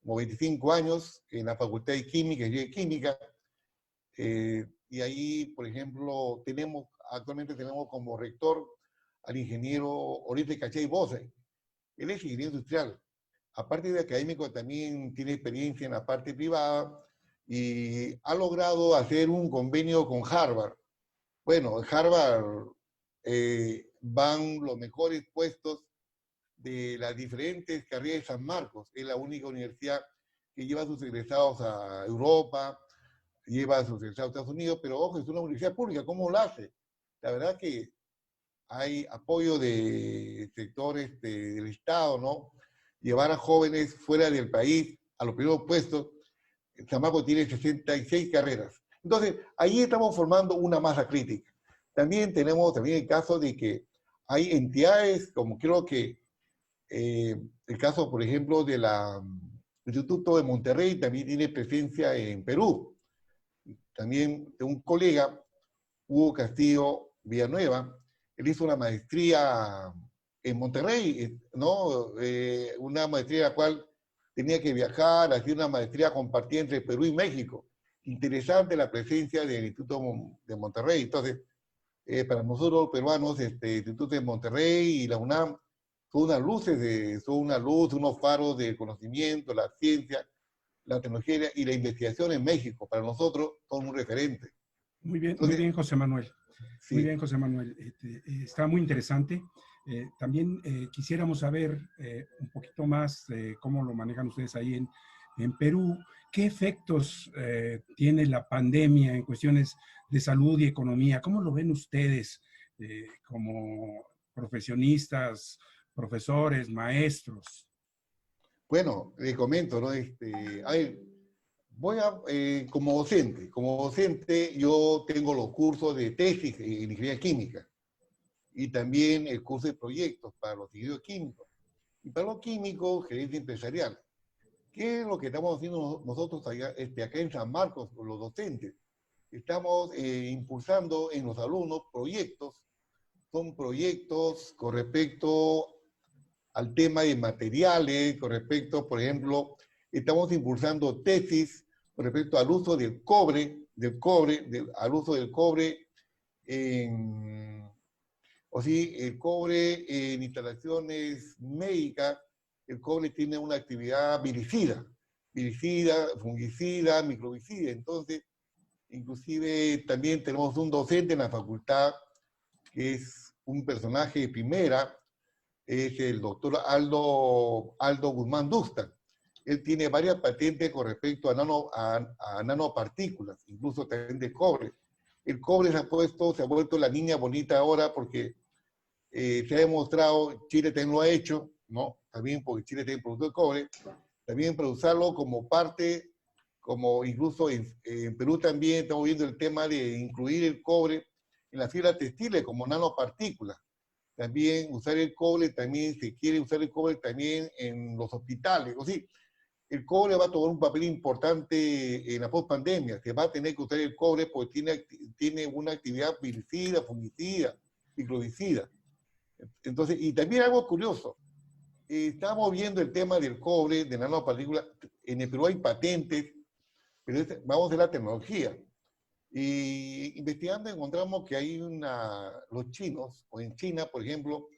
como 25 años, en la Facultad de Química y Química. Y ahí, por ejemplo, actualmente tenemos como rector al ingeniero Oreste Cachay Bose. Él es ingeniero industrial. Aparte de académico, también tiene experiencia en la parte privada y ha logrado hacer un convenio con Harvard. Bueno, en Harvard van los mejores puestos de las diferentes carreras de San Marcos. Es la única universidad que lleva a sus egresados a Europa, lleva a sus egresados a Estados Unidos, pero ojo, es una universidad pública, ¿cómo lo hace? La verdad que hay apoyo de sectores del Estado, ¿no? Llevar a jóvenes fuera del país a los primeros puestos. San Marcos tiene 66 carreras. Entonces, ahí estamos formando una masa crítica. También tenemos el caso de que hay entidades, como creo que el caso, por ejemplo, del Instituto de Monterrey, también tiene presencia en Perú. También de un colega, Hugo Castillo Villanueva, él hizo una maestría en Monterrey, ¿no? Una maestría en la cual tenía que viajar, hacer una maestría compartida entre Perú y México. Interesante la presencia del Instituto de Monterrey. Entonces, para nosotros peruanos, el Instituto de Monterrey y la UNAM son una luz, unos faros de conocimiento, la ciencia, la tecnología y la investigación en México. Para nosotros son un referente. Muy bien, Entonces, muy bien, José Manuel. Sí. Muy bien, José Manuel. Está muy interesante. También quisiéramos saber un poquito más de cómo lo manejan ustedes ahí en Perú. ¿Qué efectos tiene la pandemia en cuestiones de salud y economía? ¿Cómo lo ven ustedes como profesionistas, profesores, maestros? Bueno, le comento, ¿no? Como docente yo tengo los cursos de tesis en ingeniería química y también el curso de proyectos para los ingenieros químicos. Y para los químicos, gerencia empresarial. ¿Qué es lo que estamos haciendo nosotros acá en San Marcos, con los docentes? Estamos impulsando en los alumnos proyectos, son proyectos con respecto al tema de materiales, con respecto, por ejemplo, estamos impulsando tesis con respecto al uso del cobre, al uso del cobre el cobre en instalaciones médicas. El cobre tiene una actividad viricida, fungicida, microbicida. Entonces, inclusive también tenemos un docente en la facultad que es un personaje de primera, es el doctor Aldo Guzmán Dusta. Él tiene varias patentes con respecto a nanopartículas, incluso también de cobre. El cobre se ha vuelto la niña bonita ahora porque se ha demostrado, Chile también lo ha hecho, ¿no? También porque Chile tiene producto de cobre, también para usarlo como parte, como incluso en Perú también estamos viendo el tema de incluir el cobre en las fibras textiles como nanopartículas. También usar el cobre, también se quiere usar el cobre también en los hospitales. O sea, el cobre va a tomar un papel importante en la post-pandemia. Se va a tener que usar el cobre porque tiene una actividad viricida, fungicida, microbicida. Entonces, y también algo curioso, estamos viendo el tema del cobre, de nanopartículas. En el Perú hay patentes, pero vamos a ver la tecnología. Y investigando encontramos que hay los chinos, o en China, por ejemplo,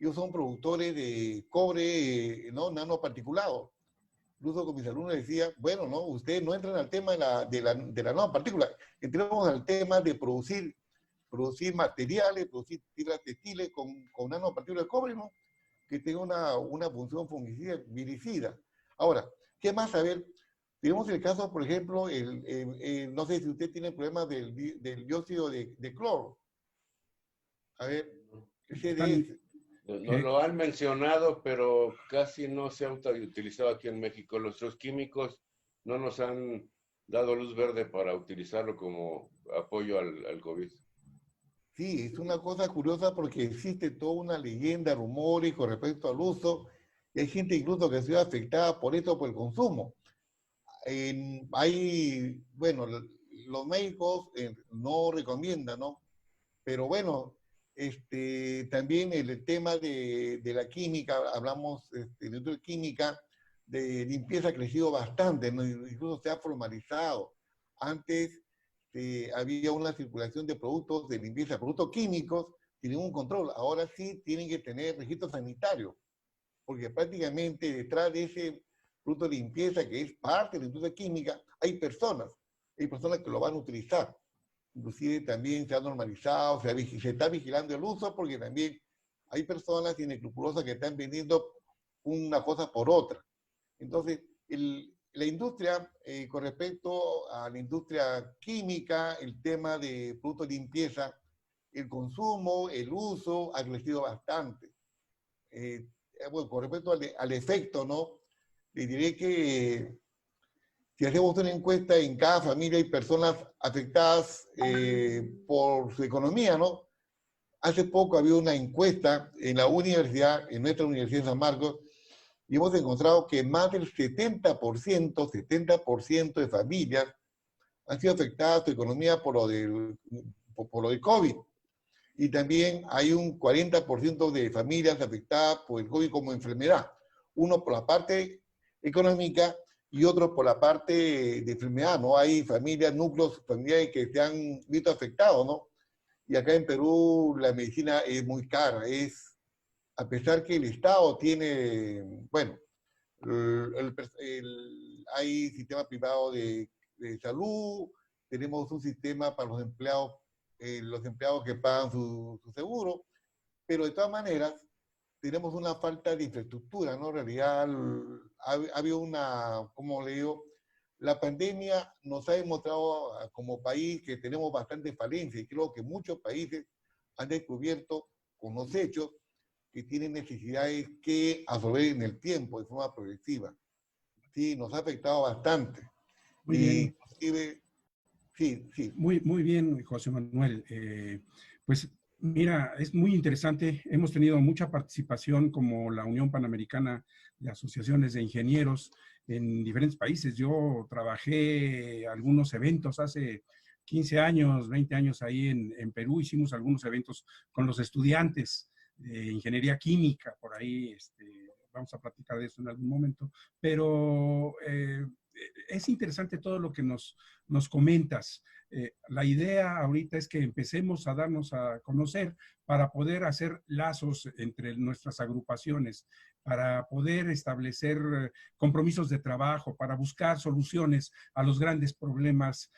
ellos son productores de cobre ¿no? nanoparticulado. Incluso con mis alumnos decía, bueno, no, ustedes no entran al tema de la nanopartícula, entramos al tema de producir materiales, producir fibras textiles con nanopartículas de cobre, ¿no? Que tenga una función fungicida, viricida. Ahora, ¿qué más saber? Tenemos el caso, por ejemplo, no sé si usted tiene problemas del dióxido de cloro. A ver, ese no lo han mencionado, pero casi no se ha utilizado aquí en México. Nuestros químicos no nos han dado luz verde para utilizarlo como apoyo al COVID. Sí, es una cosa curiosa porque existe toda una leyenda, rumores con respecto al uso, y hay gente incluso que ha sido afectada por esto, por el consumo. Bueno, los médicos no recomiendan, ¿no? Pero bueno, también el tema de la química, hablamos de química, de limpieza ha crecido bastante, ¿no? Incluso se ha formalizado. Antes había una circulación de productos de limpieza, productos químicos, tienen un control. Ahora sí tienen que tener registro sanitario, porque prácticamente detrás de ese producto de limpieza, que es parte de la industria química, hay personas que lo van a utilizar. Inclusive también se ha normalizado, se está vigilando el uso, porque también hay personas inescrupulosas que están vendiendo una cosa por otra. Entonces, la industria, con respecto a la industria química, el tema de productos de limpieza, el consumo, el uso ha crecido bastante. Bueno, con respecto al efecto, ¿no? Le diré que si hacemos una encuesta en cada familia hay personas afectadas por su economía, ¿no? Hace poco había una encuesta en la universidad, en nuestra Universidad de San Marcos, y hemos encontrado que más del 70% de familias han sido afectadas su economía por lo del COVID. Y también hay un 40% de familias afectadas por el COVID como enfermedad. Uno por la parte económica y otro por la parte de enfermedad, ¿no? Hay familias, núcleos familiares que se han visto afectados, ¿no? Y acá en Perú la medicina es muy cara, a pesar que el Estado tiene, bueno, hay sistema privado de salud, tenemos un sistema para los empleados que pagan su seguro, pero de todas maneras tenemos una falta de infraestructura, ¿no? En realidad ha habido como le digo, la pandemia nos ha demostrado como país que tenemos bastante falencia y creo que muchos países han descubierto con los hechos que tienen necesidades que absorber en el tiempo de forma progresiva. Sí, nos ha afectado bastante. Muy bien. Inclusive, sí. Muy bien, José Manuel. Pues mira, es muy interesante. Hemos tenido mucha participación como la Unión Panamericana de asociaciones de ingenieros en diferentes países. Yo trabajé algunos eventos hace 15 años, 20 años ahí en Perú. Hicimos algunos eventos con los estudiantes de ingeniería química, por ahí vamos a platicar de eso en algún momento, pero es interesante todo lo que nos comentas. La idea ahorita es que empecemos a darnos a conocer para poder hacer lazos entre nuestras agrupaciones, para poder establecer compromisos de trabajo, para buscar soluciones a los grandes problemas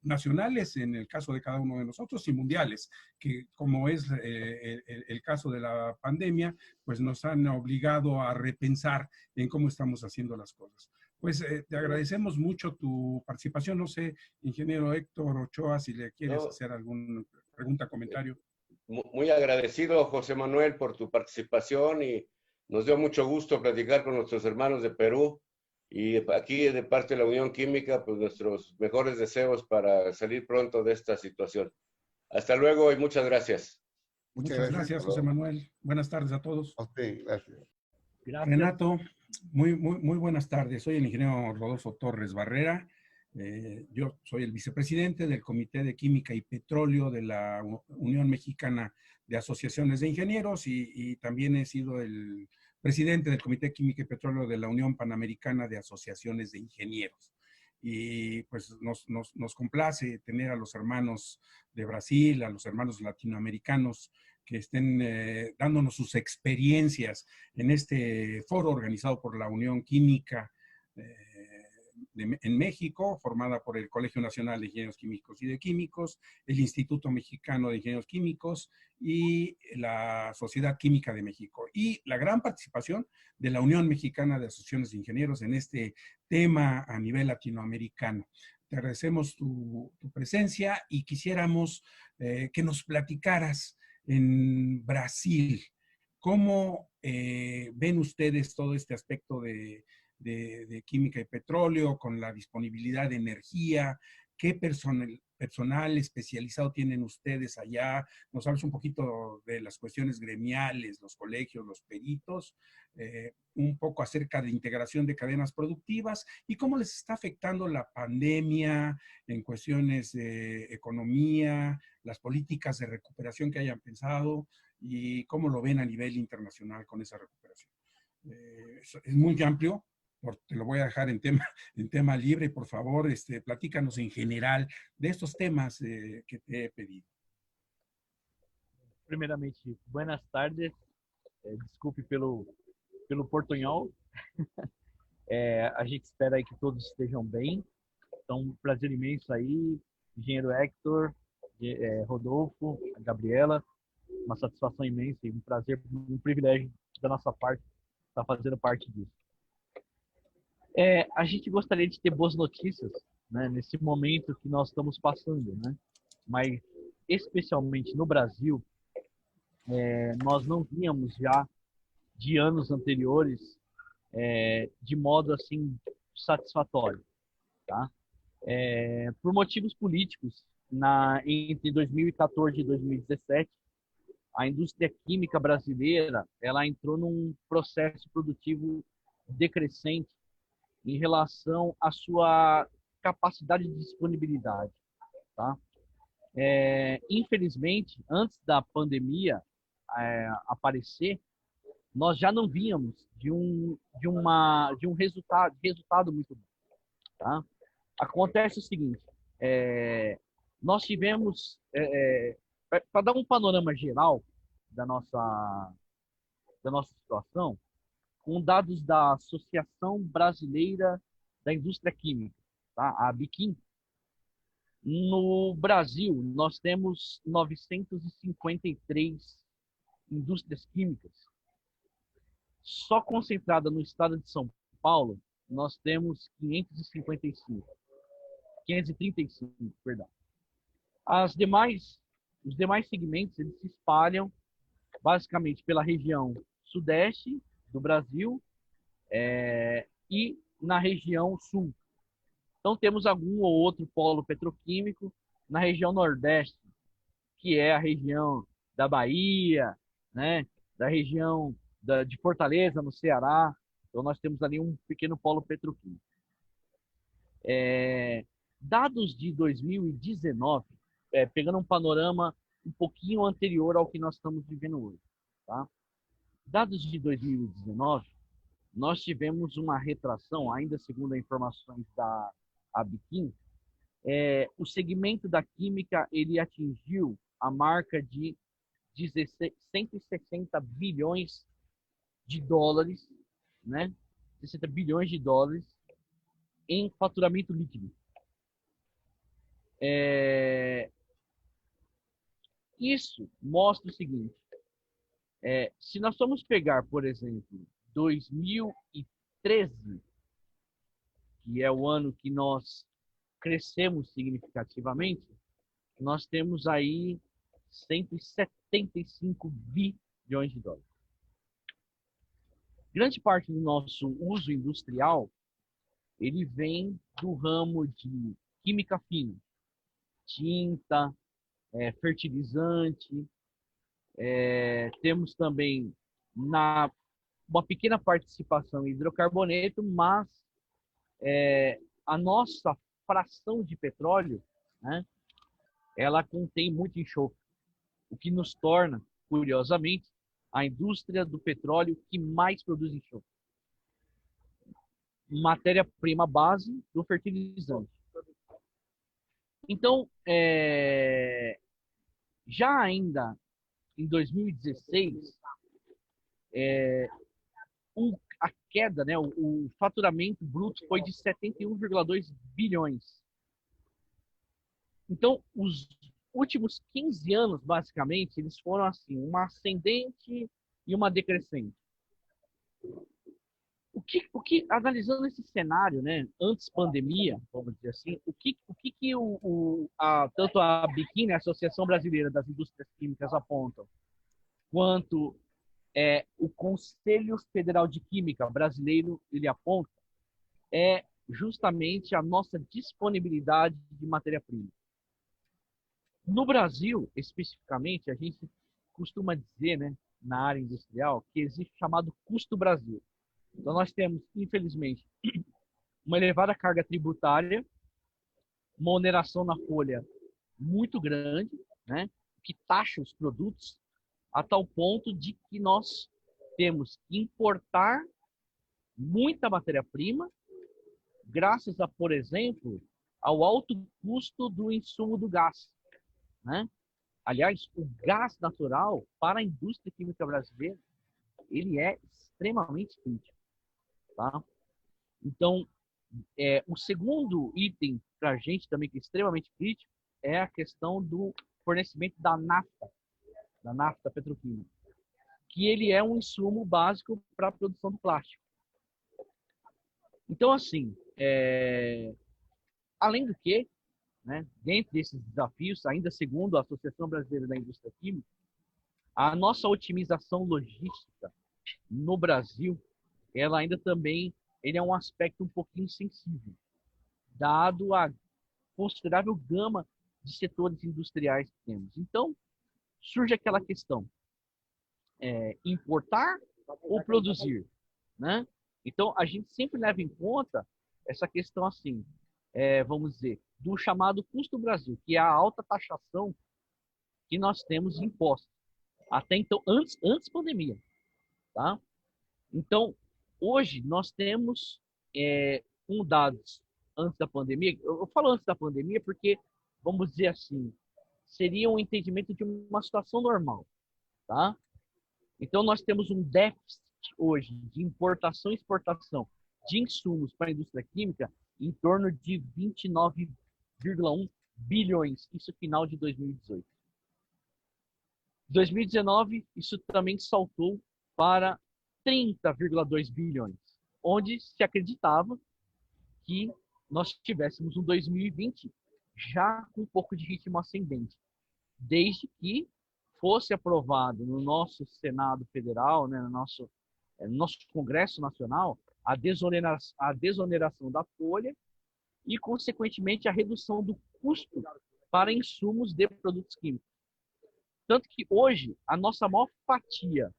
nacionales, en el caso de cada uno de nosotros, y mundiales, que como es el caso de la pandemia, pues nos han obligado a repensar en cómo estamos haciendo las cosas. Pues te agradecemos mucho tu participación. No sé, ingeniero Héctor Ochoa, si le quieres hacer alguna pregunta, comentario. Muy agradecido, José Manuel, por tu participación, y nos dio mucho gusto platicar con nuestros hermanos de Perú. Y aquí, de parte de la Unión Química, pues nuestros mejores deseos para salir pronto de esta situación. Hasta luego y muchas gracias. Muchas gracias, José Manuel. Buenas tardes a todos. A usted, gracias. Renato, muy buenas tardes. Soy el ingeniero Rodolfo Torres Barrera. Yo soy el vicepresidente del Comité de Química y Petróleo de la Unión Mexicana de Asociaciones de Ingenieros, y también he sido el presidente del Comité de Química y Petróleo de la Unión Panamericana de Asociaciones de Ingenieros. Y pues nos complace tener a los hermanos de Brasil, a los hermanos latinoamericanos que estén dándonos sus experiencias en este foro organizado por la Unión Química en México, formada por el Colegio Nacional de Ingenieros Químicos y de Químicos, el Instituto Mexicano de Ingenieros Químicos y la Sociedad Química de México. Y la gran participación de la Unión Mexicana de Asociaciones de Ingenieros en este tema a nivel latinoamericano. Te agradecemos tu presencia y quisiéramos que nos platicaras en Brasil. ¿Cómo ven ustedes todo este aspecto de química y petróleo con la disponibilidad de energía? ¿Qué personal especializado tienen ustedes allá? Nos hablas un poquito de las cuestiones gremiales, los colegios, los peritos, un poco acerca de integración de cadenas productivas y cómo les está afectando la pandemia en cuestiones de economía, las políticas de recuperación que hayan pensado y cómo lo ven a nivel internacional con esa recuperación. Es muy amplio, te lo voy a dejar en tema libre. Por favor, platícanos en general de estos temas que te he pedido. Primeiramente, buenas tardes. Desculpe pelo portunhol. A gente espera aí que todos estejam bem. Então, um prazer imenso aí, engenheiro Héctor, Rodolfo, a Gabriela. Uma satisfação imensa e um prazer, um privilégio da nossa parte estar fazendo parte disso. A gente gostaria de ter boas notícias, né, nesse momento que nós estamos passando, né? Mas, especialmente no Brasil, nós não víamos já de anos anteriores de modo assim satisfatório, tá? Por motivos políticos, entre 2014 e 2017, a indústria química brasileira ela entrou num processo produtivo decrescente em relação à sua capacidade de disponibilidade, tá? Infelizmente, antes da pandemia aparecer, nós já não vínhamos de um resultado muito bom, tá? Acontece o seguinte, nós tivemos, para dar um panorama geral da nossa situação, com dados da Associação Brasileira da Indústria Química, tá? A ABIQUIM. No Brasil, nós temos 953 indústrias químicas. Só concentrada no estado de São Paulo, nós temos 535. 535, perdão. Os demais segmentos, eles se espalham basicamente pela região sudeste do Brasil e na região sul. Então, temos algum ou outro polo petroquímico na região nordeste, que é a região da Bahia, né? Da região de Fortaleza, no Ceará, Então, nós temos ali um pequeno polo petroquímico. Dados de 2019, pegando um panorama um pouquinho anterior ao que nós estamos vivendo hoje. Tá? Dados de 2019, nós tivemos uma retração, ainda segundo as informações da Abiquim, o segmento da química ele atingiu a marca de 160 bilhões de dólares, né? 60 bilhões de dólares em faturamento líquido. Isso mostra o seguinte, se nós formos pegar, por exemplo, 2013, que é o ano que nós crescemos significativamente, nós temos aí 175 bilhões de dólares. Grande parte do nosso uso industrial, ele vem do ramo de química fina, tinta, fertilizante, temos também uma pequena participação em hidrocarboneto, mas a nossa fração de petróleo, né, ela contém muito enxofre, o que nos torna, curiosamente, a indústria do petróleo que mais produz enxofre. Matéria-prima base do fertilizante. Então, já ainda em 2016, a queda, né, o faturamento bruto foi de 71,2 bilhões. Então, os últimos 15 anos, basicamente, eles foram assim, uma ascendente e uma decrescente. Analisando esse cenário, né, antes pandemia, vamos dizer assim, tanto a Abiquim, a Associação Brasileira das Indústrias Químicas, apontam, quanto o Conselho Federal de Química brasileiro, ele aponta, justamente a nossa disponibilidade de matéria-prima. No Brasil, especificamente, a gente costuma dizer, né, na área industrial, que existe o chamado custo Brasil. Então, nós temos, infelizmente, uma elevada carga tributária, uma oneração na folha muito grande, né, que taxa os produtos a tal ponto de que nós temos que importar muita matéria-prima, graças a, por exemplo, ao alto custo do insumo do gás, né? Aliás, o gás natural para a indústria química brasileira, ele é extremamente crítico, tá? Então, o segundo item para a gente também que é extremamente crítico é a questão do fornecimento da nafta petroquímica, que ele é um insumo básico para a produção do plástico. Então, assim, além do que, né, dentro desses desafios, ainda segundo a Associação Brasileira da Indústria Química, a nossa otimização logística no Brasil, ela ainda também ele é um aspecto um pouquinho sensível, dado a considerável gama de setores industriais que temos. Então, surge aquela questão, importar ou produzir, né? Então, a gente sempre leva em conta essa questão assim, vamos dizer, do chamado custo Brasil, que é a alta taxação que nós temos de impostos. Até então, antes pandemia, tá? Então, hoje nós temos dados antes da pandemia. Eu falo antes da pandemia porque, vamos dizer assim, seria um entendimento de uma situação normal, tá? Então, nós temos um déficit hoje de importação e exportação de insumos para a indústria química em torno de 29,1 bilhões, isso final de 2018. 2019, isso também saltou para 30,2 bilhões, onde se acreditava que nós tivéssemos um 2020 já com um pouco de ritmo ascendente, desde que fosse aprovado no nosso Senado Federal, né, no nosso Congresso Nacional, a desoneração da folha e, consequentemente, a redução do custo para insumos de produtos químicos. Tanto que hoje, a nossa maior fatia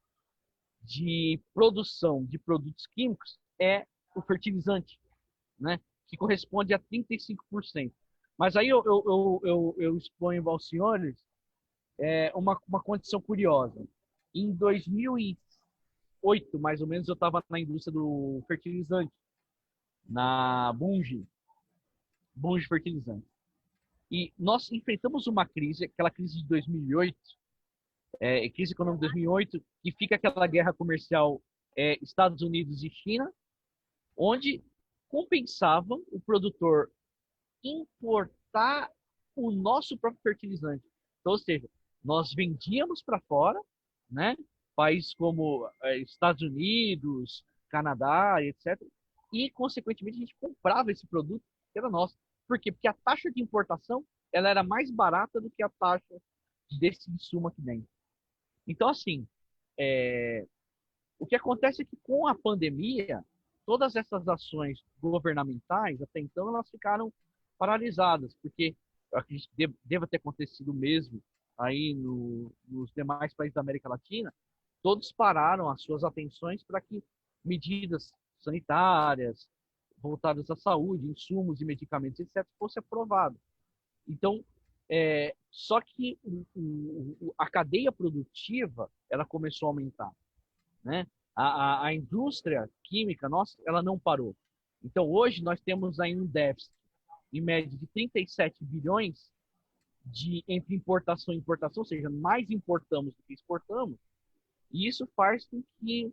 de produção de produtos químicos é o fertilizante, né? Que corresponde a 35%. Mas aí eu exponho aos senhores uma condição curiosa. Em 2008, mais ou menos, eu estava na indústria do fertilizante, na Bunge Fertilizante. E nós enfrentamos uma crise, aquela crise de 2008, crise econômica de 2008, que fica aquela guerra comercial Estados Unidos e China, onde compensava o produtor importar o nosso próprio fertilizante. Então, ou seja, nós vendíamos para fora, né? Países como Estados Unidos, Canadá, etc. E, consequentemente, a gente comprava esse produto que era nosso. Por quê? Porque a taxa de importação ela era mais barata do que a taxa desse insumo aqui dentro. Então, assim, o que acontece é que com a pandemia, todas essas ações governamentais, até então, elas ficaram paralisadas, porque eu acredito que deva ter acontecido o mesmo aí nos demais países da América Latina, todos pararam as suas atenções para que medidas sanitárias, voltadas à saúde, insumos e medicamentos, etc., fossem aprovados. Então, só que a cadeia produtiva ela começou a aumentar, né? A indústria química nossa, ela não parou. Então, hoje nós temos aí um déficit em média de 37 bilhões entre importação e importação, ou seja, mais importamos do que exportamos, e isso faz com que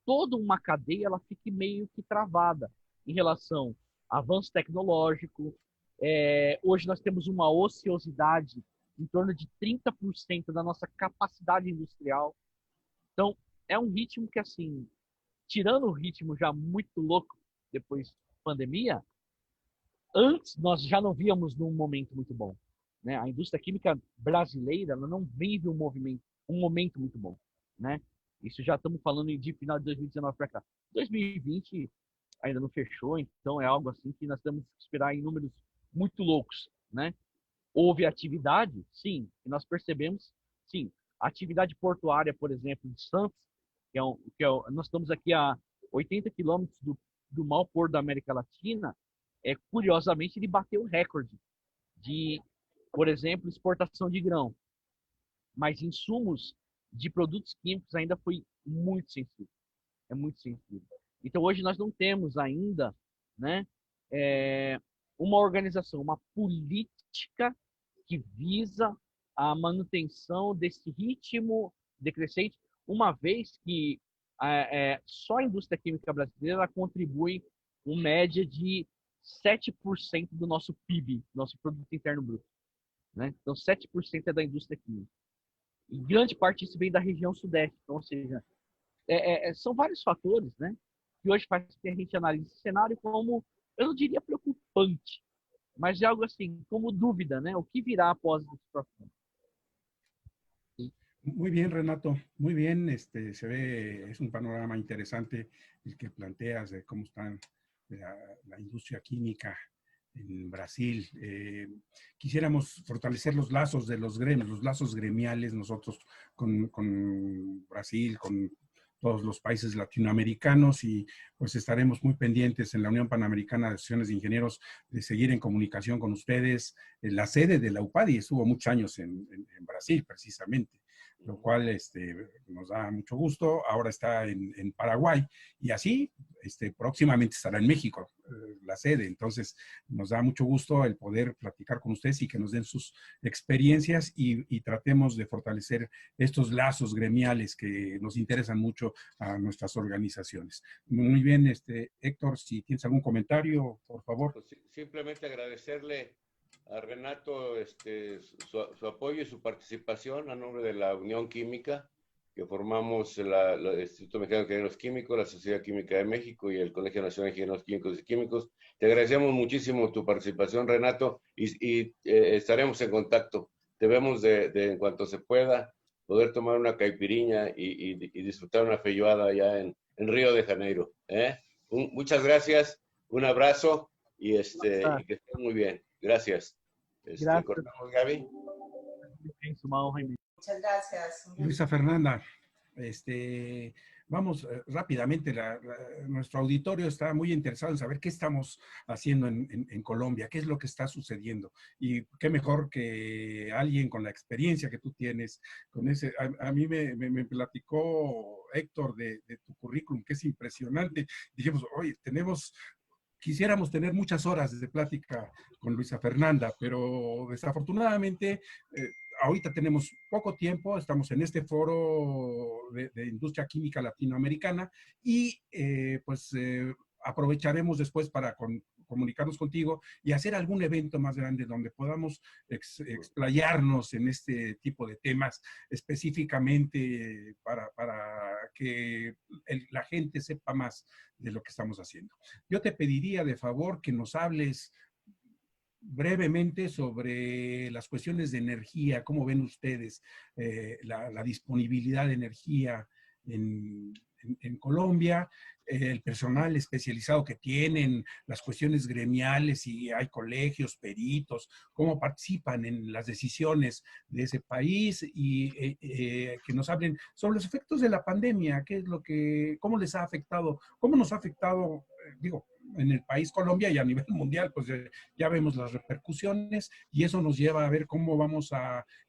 toda uma cadeia ela fique meio que travada em relação a avanço tecnológico. Hoje nós temos uma ociosidade em torno de 30% da nossa capacidade industrial. Então, é um ritmo que, assim, tirando o ritmo já muito louco depois da pandemia, antes nós já não víamos num momento muito bom, né? A indústria química brasileira ela não vive um momento muito bom, né? Isso já estamos falando de final de 2019 para cá. 2020 ainda não fechou, então é algo assim que nós temos que esperar em números muito loucos, né? Houve atividade, sim, e nós percebemos, sim, a atividade portuária, por exemplo, de Santos, nós estamos aqui a 80 quilômetros do maior porto da América Latina, curiosamente ele bateu o recorde de, por exemplo, exportação de grão, mas insumos de produtos químicos ainda foi muito sensível, muito sensível. Então hoje nós não temos ainda, né, uma organização, uma política que visa a manutenção desse ritmo decrescente, uma vez que só a indústria química brasileira contribui com média de 7% do nosso PIB, nosso Produto Interno Bruto, né? Então, 7% é da indústria química. E grande parte disso vem da região sudeste. Então, ou seja, são vários fatores, né? Que hoje faz que a gente analise esse cenário como, eu não diria preocupante, mas de algo assim, como dúvida, né? O que virá após esse próximo? Muy bien, Renato. Muy bien. Se ve, es un panorama interesante el que planteas de cómo está la industria química en Brasil. Quisiéramos fortalecer los lazos de los gremios, los lazos gremiales nosotros con Brasil, con todos los países latinoamericanos, y pues estaremos muy pendientes en la Unión Panamericana de Asociaciones de Ingenieros de seguir en comunicación con ustedes. La sede de la UPADI estuvo muchos años en Brasil, precisamente, lo cual nos da mucho gusto. Ahora está en Paraguay, y así próximamente estará en México la sede. Entonces nos da mucho gusto el poder platicar con ustedes y que nos den sus experiencias y tratemos de fortalecer estos lazos gremiales que nos interesan mucho a nuestras organizaciones. Muy bien, Héctor, si tienes algún comentario, por favor. Pues simplemente agradecerle a Renato su apoyo y su participación a nombre de la Unión Química, que formamos el Instituto Mexicano de Ingenieros Químicos, la Sociedad Química de México y el Colegio Nacional de Ingenieros Químicos y Químicos. Te agradecemos muchísimo tu participación, Renato, y estaremos en contacto. Debemos en cuanto se pueda, poder tomar una caipiriña y disfrutar una feijoada allá en Río de Janeiro. Muchas gracias, un abrazo y que estén muy bien. Gracias. Gracias. ¿Cortamos, Gaby? Es uma honra imensa. Muchas gracias. Luisa Fernanda, vamos rápidamente, nuestro auditorio está muy interesado en saber qué estamos haciendo en Colombia, qué es lo que está sucediendo. Y qué mejor que alguien con la experiencia que tú tienes, con ese, a mí me platicó Héctor de tu currículum, que es impresionante. Dijimos, oye, quisiéramos tener muchas horas de plática con Luisa Fernanda, pero desafortunadamente ahorita tenemos poco tiempo, estamos en este foro de industria química latinoamericana y aprovecharemos después para comunicarnos contigo y hacer algún evento más grande donde podamos explayarnos en este tipo de temas específicamente para que la gente sepa más de lo que estamos haciendo. Yo te pediría de favor que nos hables brevemente sobre las cuestiones de energía, cómo ven ustedes la disponibilidad de energía en Colombia, el personal especializado que tienen, las cuestiones gremiales, si hay colegios, peritos, cómo participan en las decisiones de ese país y que nos hablen sobre los efectos de la pandemia, cómo les ha afectado, cómo nos ha afectado, digo, en el país Colombia y a nivel mundial, pues ya vemos las repercusiones y eso nos lleva a ver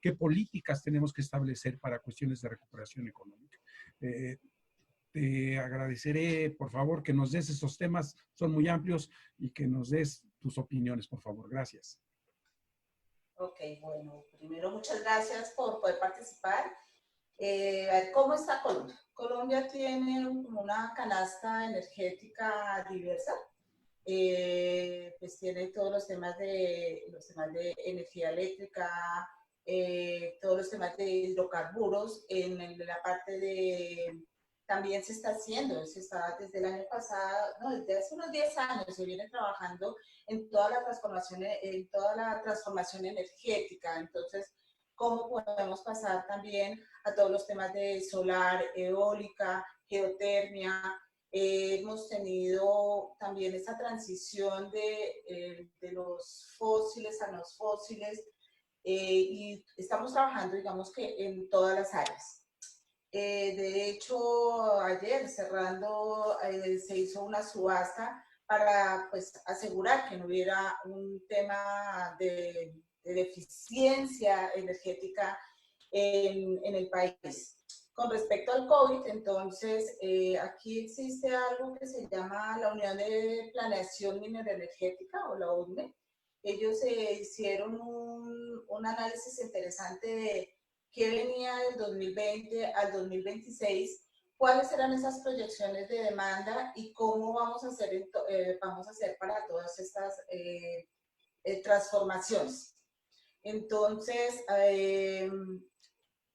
qué políticas tenemos que establecer para cuestiones de recuperación económica. Te agradeceré, por favor, que nos des esos temas, son muy amplios, y que nos des tus opiniones, por favor. Gracias. Ok, bueno, primero muchas gracias por poder participar. A ver, ¿cómo está Colombia? Colombia tiene una canasta energética diversa. Pues tiene todos los temas de energía eléctrica, todos los temas de hidrocarburos. En la parte de... También se está desde el año pasado, no, desde hace unos 10 años se viene trabajando en toda la transformación energética. Entonces, ¿cómo podemos pasar también a todos los temas de solar, eólica, geotermia? Hemos tenido también esa transición de los fósiles a los fósiles y estamos trabajando, digamos que en todas las áreas. De hecho, ayer cerrando se hizo una subasta para pues, asegurar que no hubiera un tema de deficiencia energética en el país. Con respecto al COVID, entonces, aquí existe algo que se llama la Unión de Planeación Mineroenergética, o la UNME. Ellos hicieron un análisis interesante de qué venía del 2020 al 2026, cuáles eran esas proyecciones de demanda y cómo vamos a hacer para todas estas transformaciones. Entonces,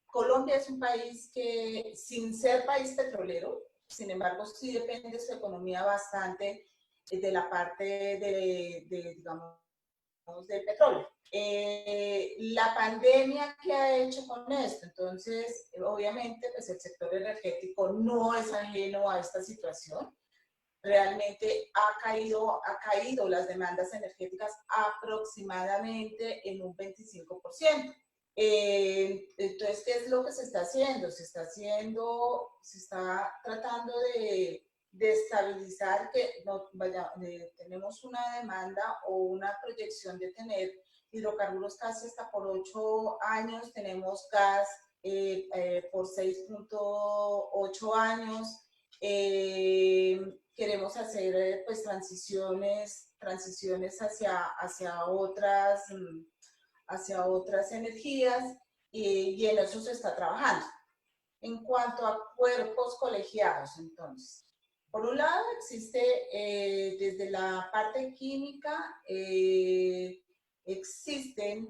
Colombia es un país que, sin ser país petrolero, sin embargo, sí depende de su economía bastante de la parte digamos, del petróleo. La pandemia, ¿qué ha hecho con esto? Entonces, obviamente, pues el sector energético no es ajeno a esta situación. Realmente ha caído las demandas energéticas aproximadamente en un 25%. Entonces, ¿qué es lo que se está haciendo? Se está tratando de estabilizar que tenemos una demanda o una proyección de tener hidrocarburos casi hasta por 8 años, tenemos gas por 6.8 años, queremos hacer pues transiciones hacia otras energías y en eso se está trabajando. En cuanto a cuerpos colegiados, entonces, por un lado existe desde la parte química, existe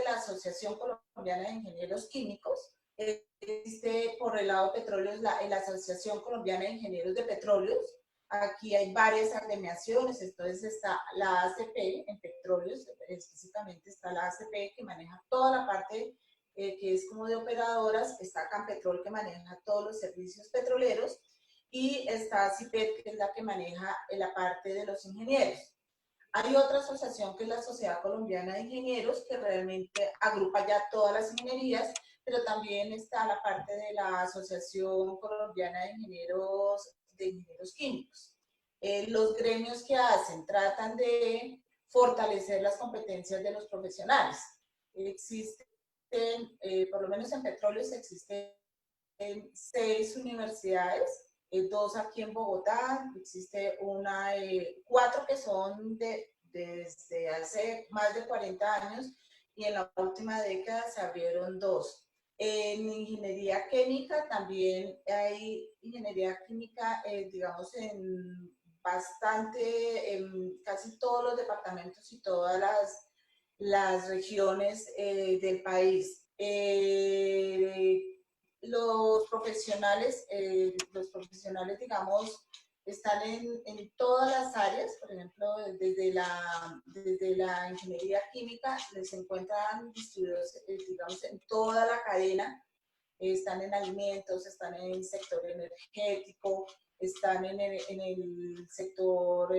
la Asociación Colombiana de Ingenieros Químicos, existe por el lado de petróleos la Asociación Colombiana de Ingenieros de Petróleos. Aquí hay varias agremiaciones, entonces está la ACP en petróleos, específicamente está la ACP que maneja toda la parte que es como de operadoras, está Campetrol que maneja todos los servicios petroleros y está CIPET que es la que maneja la parte de los ingenieros. Hay otra asociación que es la Sociedad Colombiana de Ingenieros que realmente agrupa ya todas las ingenierías, pero también está la parte de la Asociación Colombiana de Ingenieros Químicos. Los gremios que hacen tratan de fortalecer las competencias de los profesionales. Existen, por lo menos en petróleos, existen 6 universidades, 2 aquí en Bogotá, existe 4 que son desde hace más de 40 años, y en la última década se abrieron 2. En ingeniería química también hay ingeniería química, digamos, en casi todos los departamentos y todas las regiones del país. Los profesionales, digamos, están en todas las áreas. Por ejemplo, desde la ingeniería química se encuentran distribuidos, digamos, en toda la cadena. Están en alimentos, están en el sector energético, están en el sector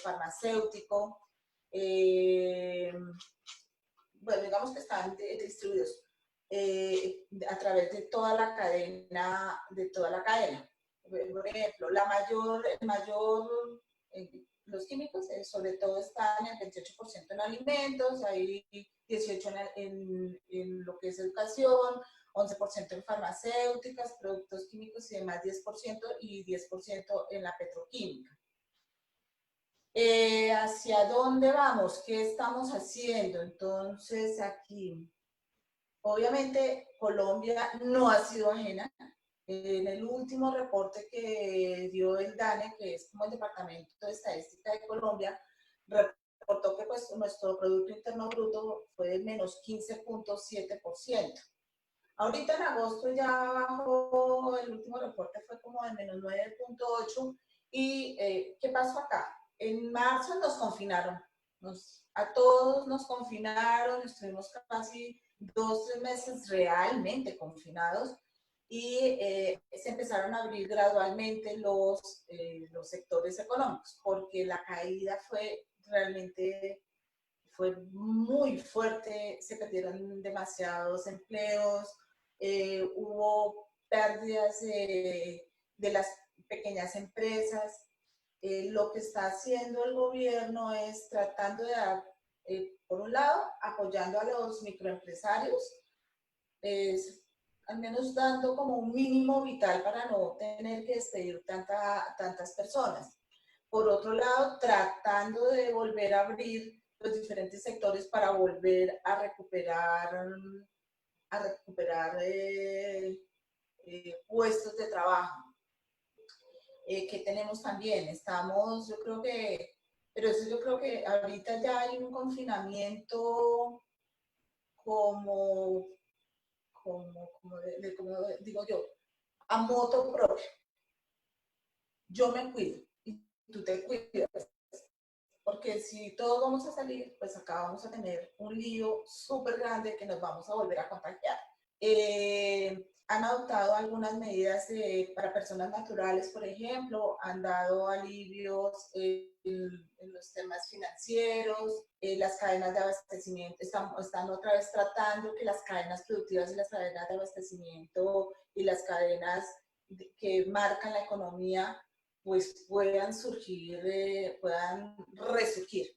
farmacéutico. Bueno, digamos que están distribuidos a través de toda la cadena, Por ejemplo, los químicos sobre todo están en el 28% en alimentos, hay 18% en lo que es educación, 11% en farmacéuticas, productos químicos y demás 10%, y 10% en la petroquímica. ¿Hacia dónde vamos? ¿Qué estamos haciendo? Entonces, aquí, obviamente, Colombia no ha sido ajena. En el último reporte que dio el DANE, que es como el Departamento de Estadística de Colombia, reportó que pues, nuestro Producto Interno Bruto fue de menos 15.7%. Ahorita en agosto ya bajó, el último reporte fue como de menos 9.8%. ¿Y qué pasó acá? En marzo nos confinaron, a todos nos confinaron, estuvimos casi 2-3 meses realmente confinados, y se empezaron a abrir gradualmente los sectores económicos, porque la caída fue muy fuerte, se perdieron demasiados empleos, hubo pérdidas de las pequeñas empresas. Lo que está haciendo el gobierno es tratando de dar, por un lado, apoyando a los microempresarios, al menos dando como un mínimo vital para no tener que despedir tantas personas. Por otro lado, tratando de volver a abrir los diferentes sectores para volver a recuperar puestos de trabajo. Que tenemos también, yo creo que ahorita ya hay un confinamiento como digo yo, a moto propio. Yo me cuido y tú te cuidas, porque si todos vamos a salir, pues acá vamos a tener un lío súper grande que nos vamos a volver a contagiar. Han adoptado algunas medidas para personas naturales, por ejemplo, han dado alivios en los temas financieros, las cadenas de abastecimiento, están otra vez tratando que las cadenas productivas y las cadenas de abastecimiento y las cadenas que marcan la economía pues puedan resurgir.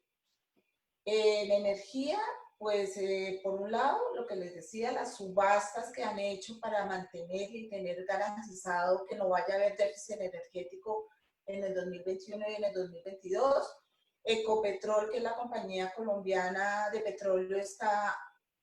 En energía, pues por un lado, lo que les decía, las subastas que han hecho para mantener y tener garantizado que no vaya a haber déficit energético en el 2021 y en el 2022. Ecopetrol, que es la compañía colombiana de petróleo, está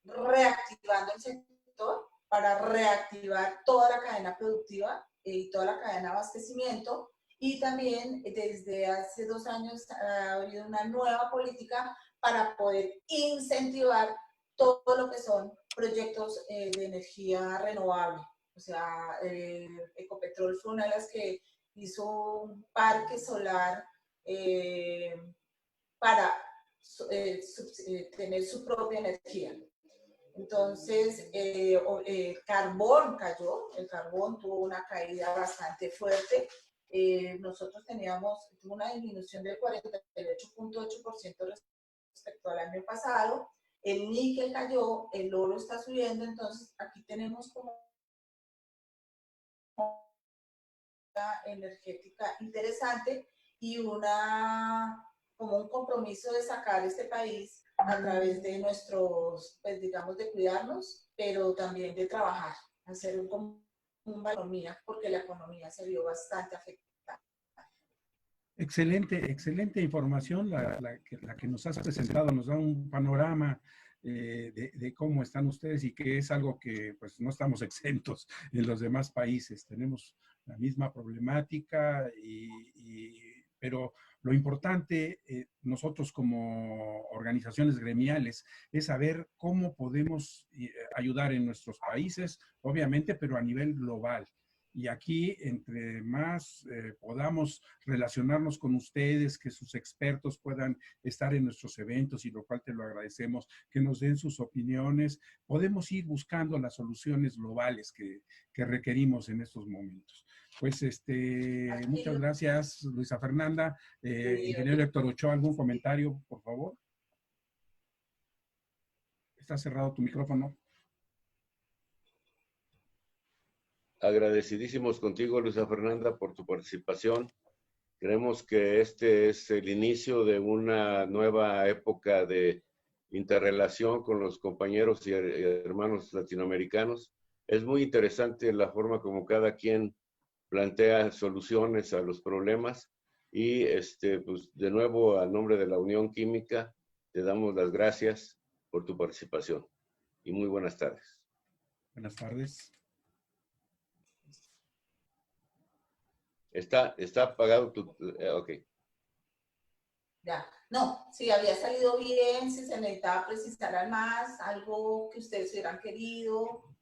reactivando el sector para reactivar toda la cadena productiva y toda la cadena de abastecimiento. Y también desde hace 2 años ha habido una nueva política para poder incentivar todo lo que son proyectos de energía renovable. O sea, Ecopetrol fue una de las que hizo un parque solar para tener su propia energía. Entonces, el carbón cayó, el carbón tuvo una caída bastante fuerte. Nosotros tuvo una disminución del 48.8% respecto al año pasado. el níquel cayó, el oro está subiendo, entonces aquí tenemos como una energética interesante y como un compromiso de sacar este país a través de nuestros, pues digamos, de cuidarnos, pero también de trabajar, hacer un economía, porque la economía se vio bastante afectada. Excelente, excelente información la que nos has presentado, nos da un panorama de cómo están ustedes y que es algo que pues no estamos exentos en los demás países, tenemos la misma problemática, pero lo importante nosotros como organizaciones gremiales es saber cómo podemos ayudar en nuestros países, obviamente, pero a nivel global. Y aquí, entre más podamos relacionarnos con ustedes, que sus expertos puedan estar en nuestros eventos, y lo cual te lo agradecemos, que nos den sus opiniones, podemos ir buscando las soluciones globales que requerimos en estos momentos. Pues muchas gracias, Luisa Fernanda. Ingeniero Héctor Ochoa, ¿algún comentario, por favor? Está cerrado tu micrófono. Agradecidísimos contigo, Luisa Fernanda, por tu participación. Creemos que este es el inicio de una nueva época de interrelación con los compañeros y hermanos latinoamericanos. Es muy interesante la forma como cada quien plantea soluciones a los problemas y pues de nuevo, a nombre de la Unión Química, te damos las gracias por tu participación y muy buenas tardes. Buenas tardes. Está apagado tu... ok. Ya, no, si había salido bien, si se necesitaba precisar más, algo que ustedes hubieran querido.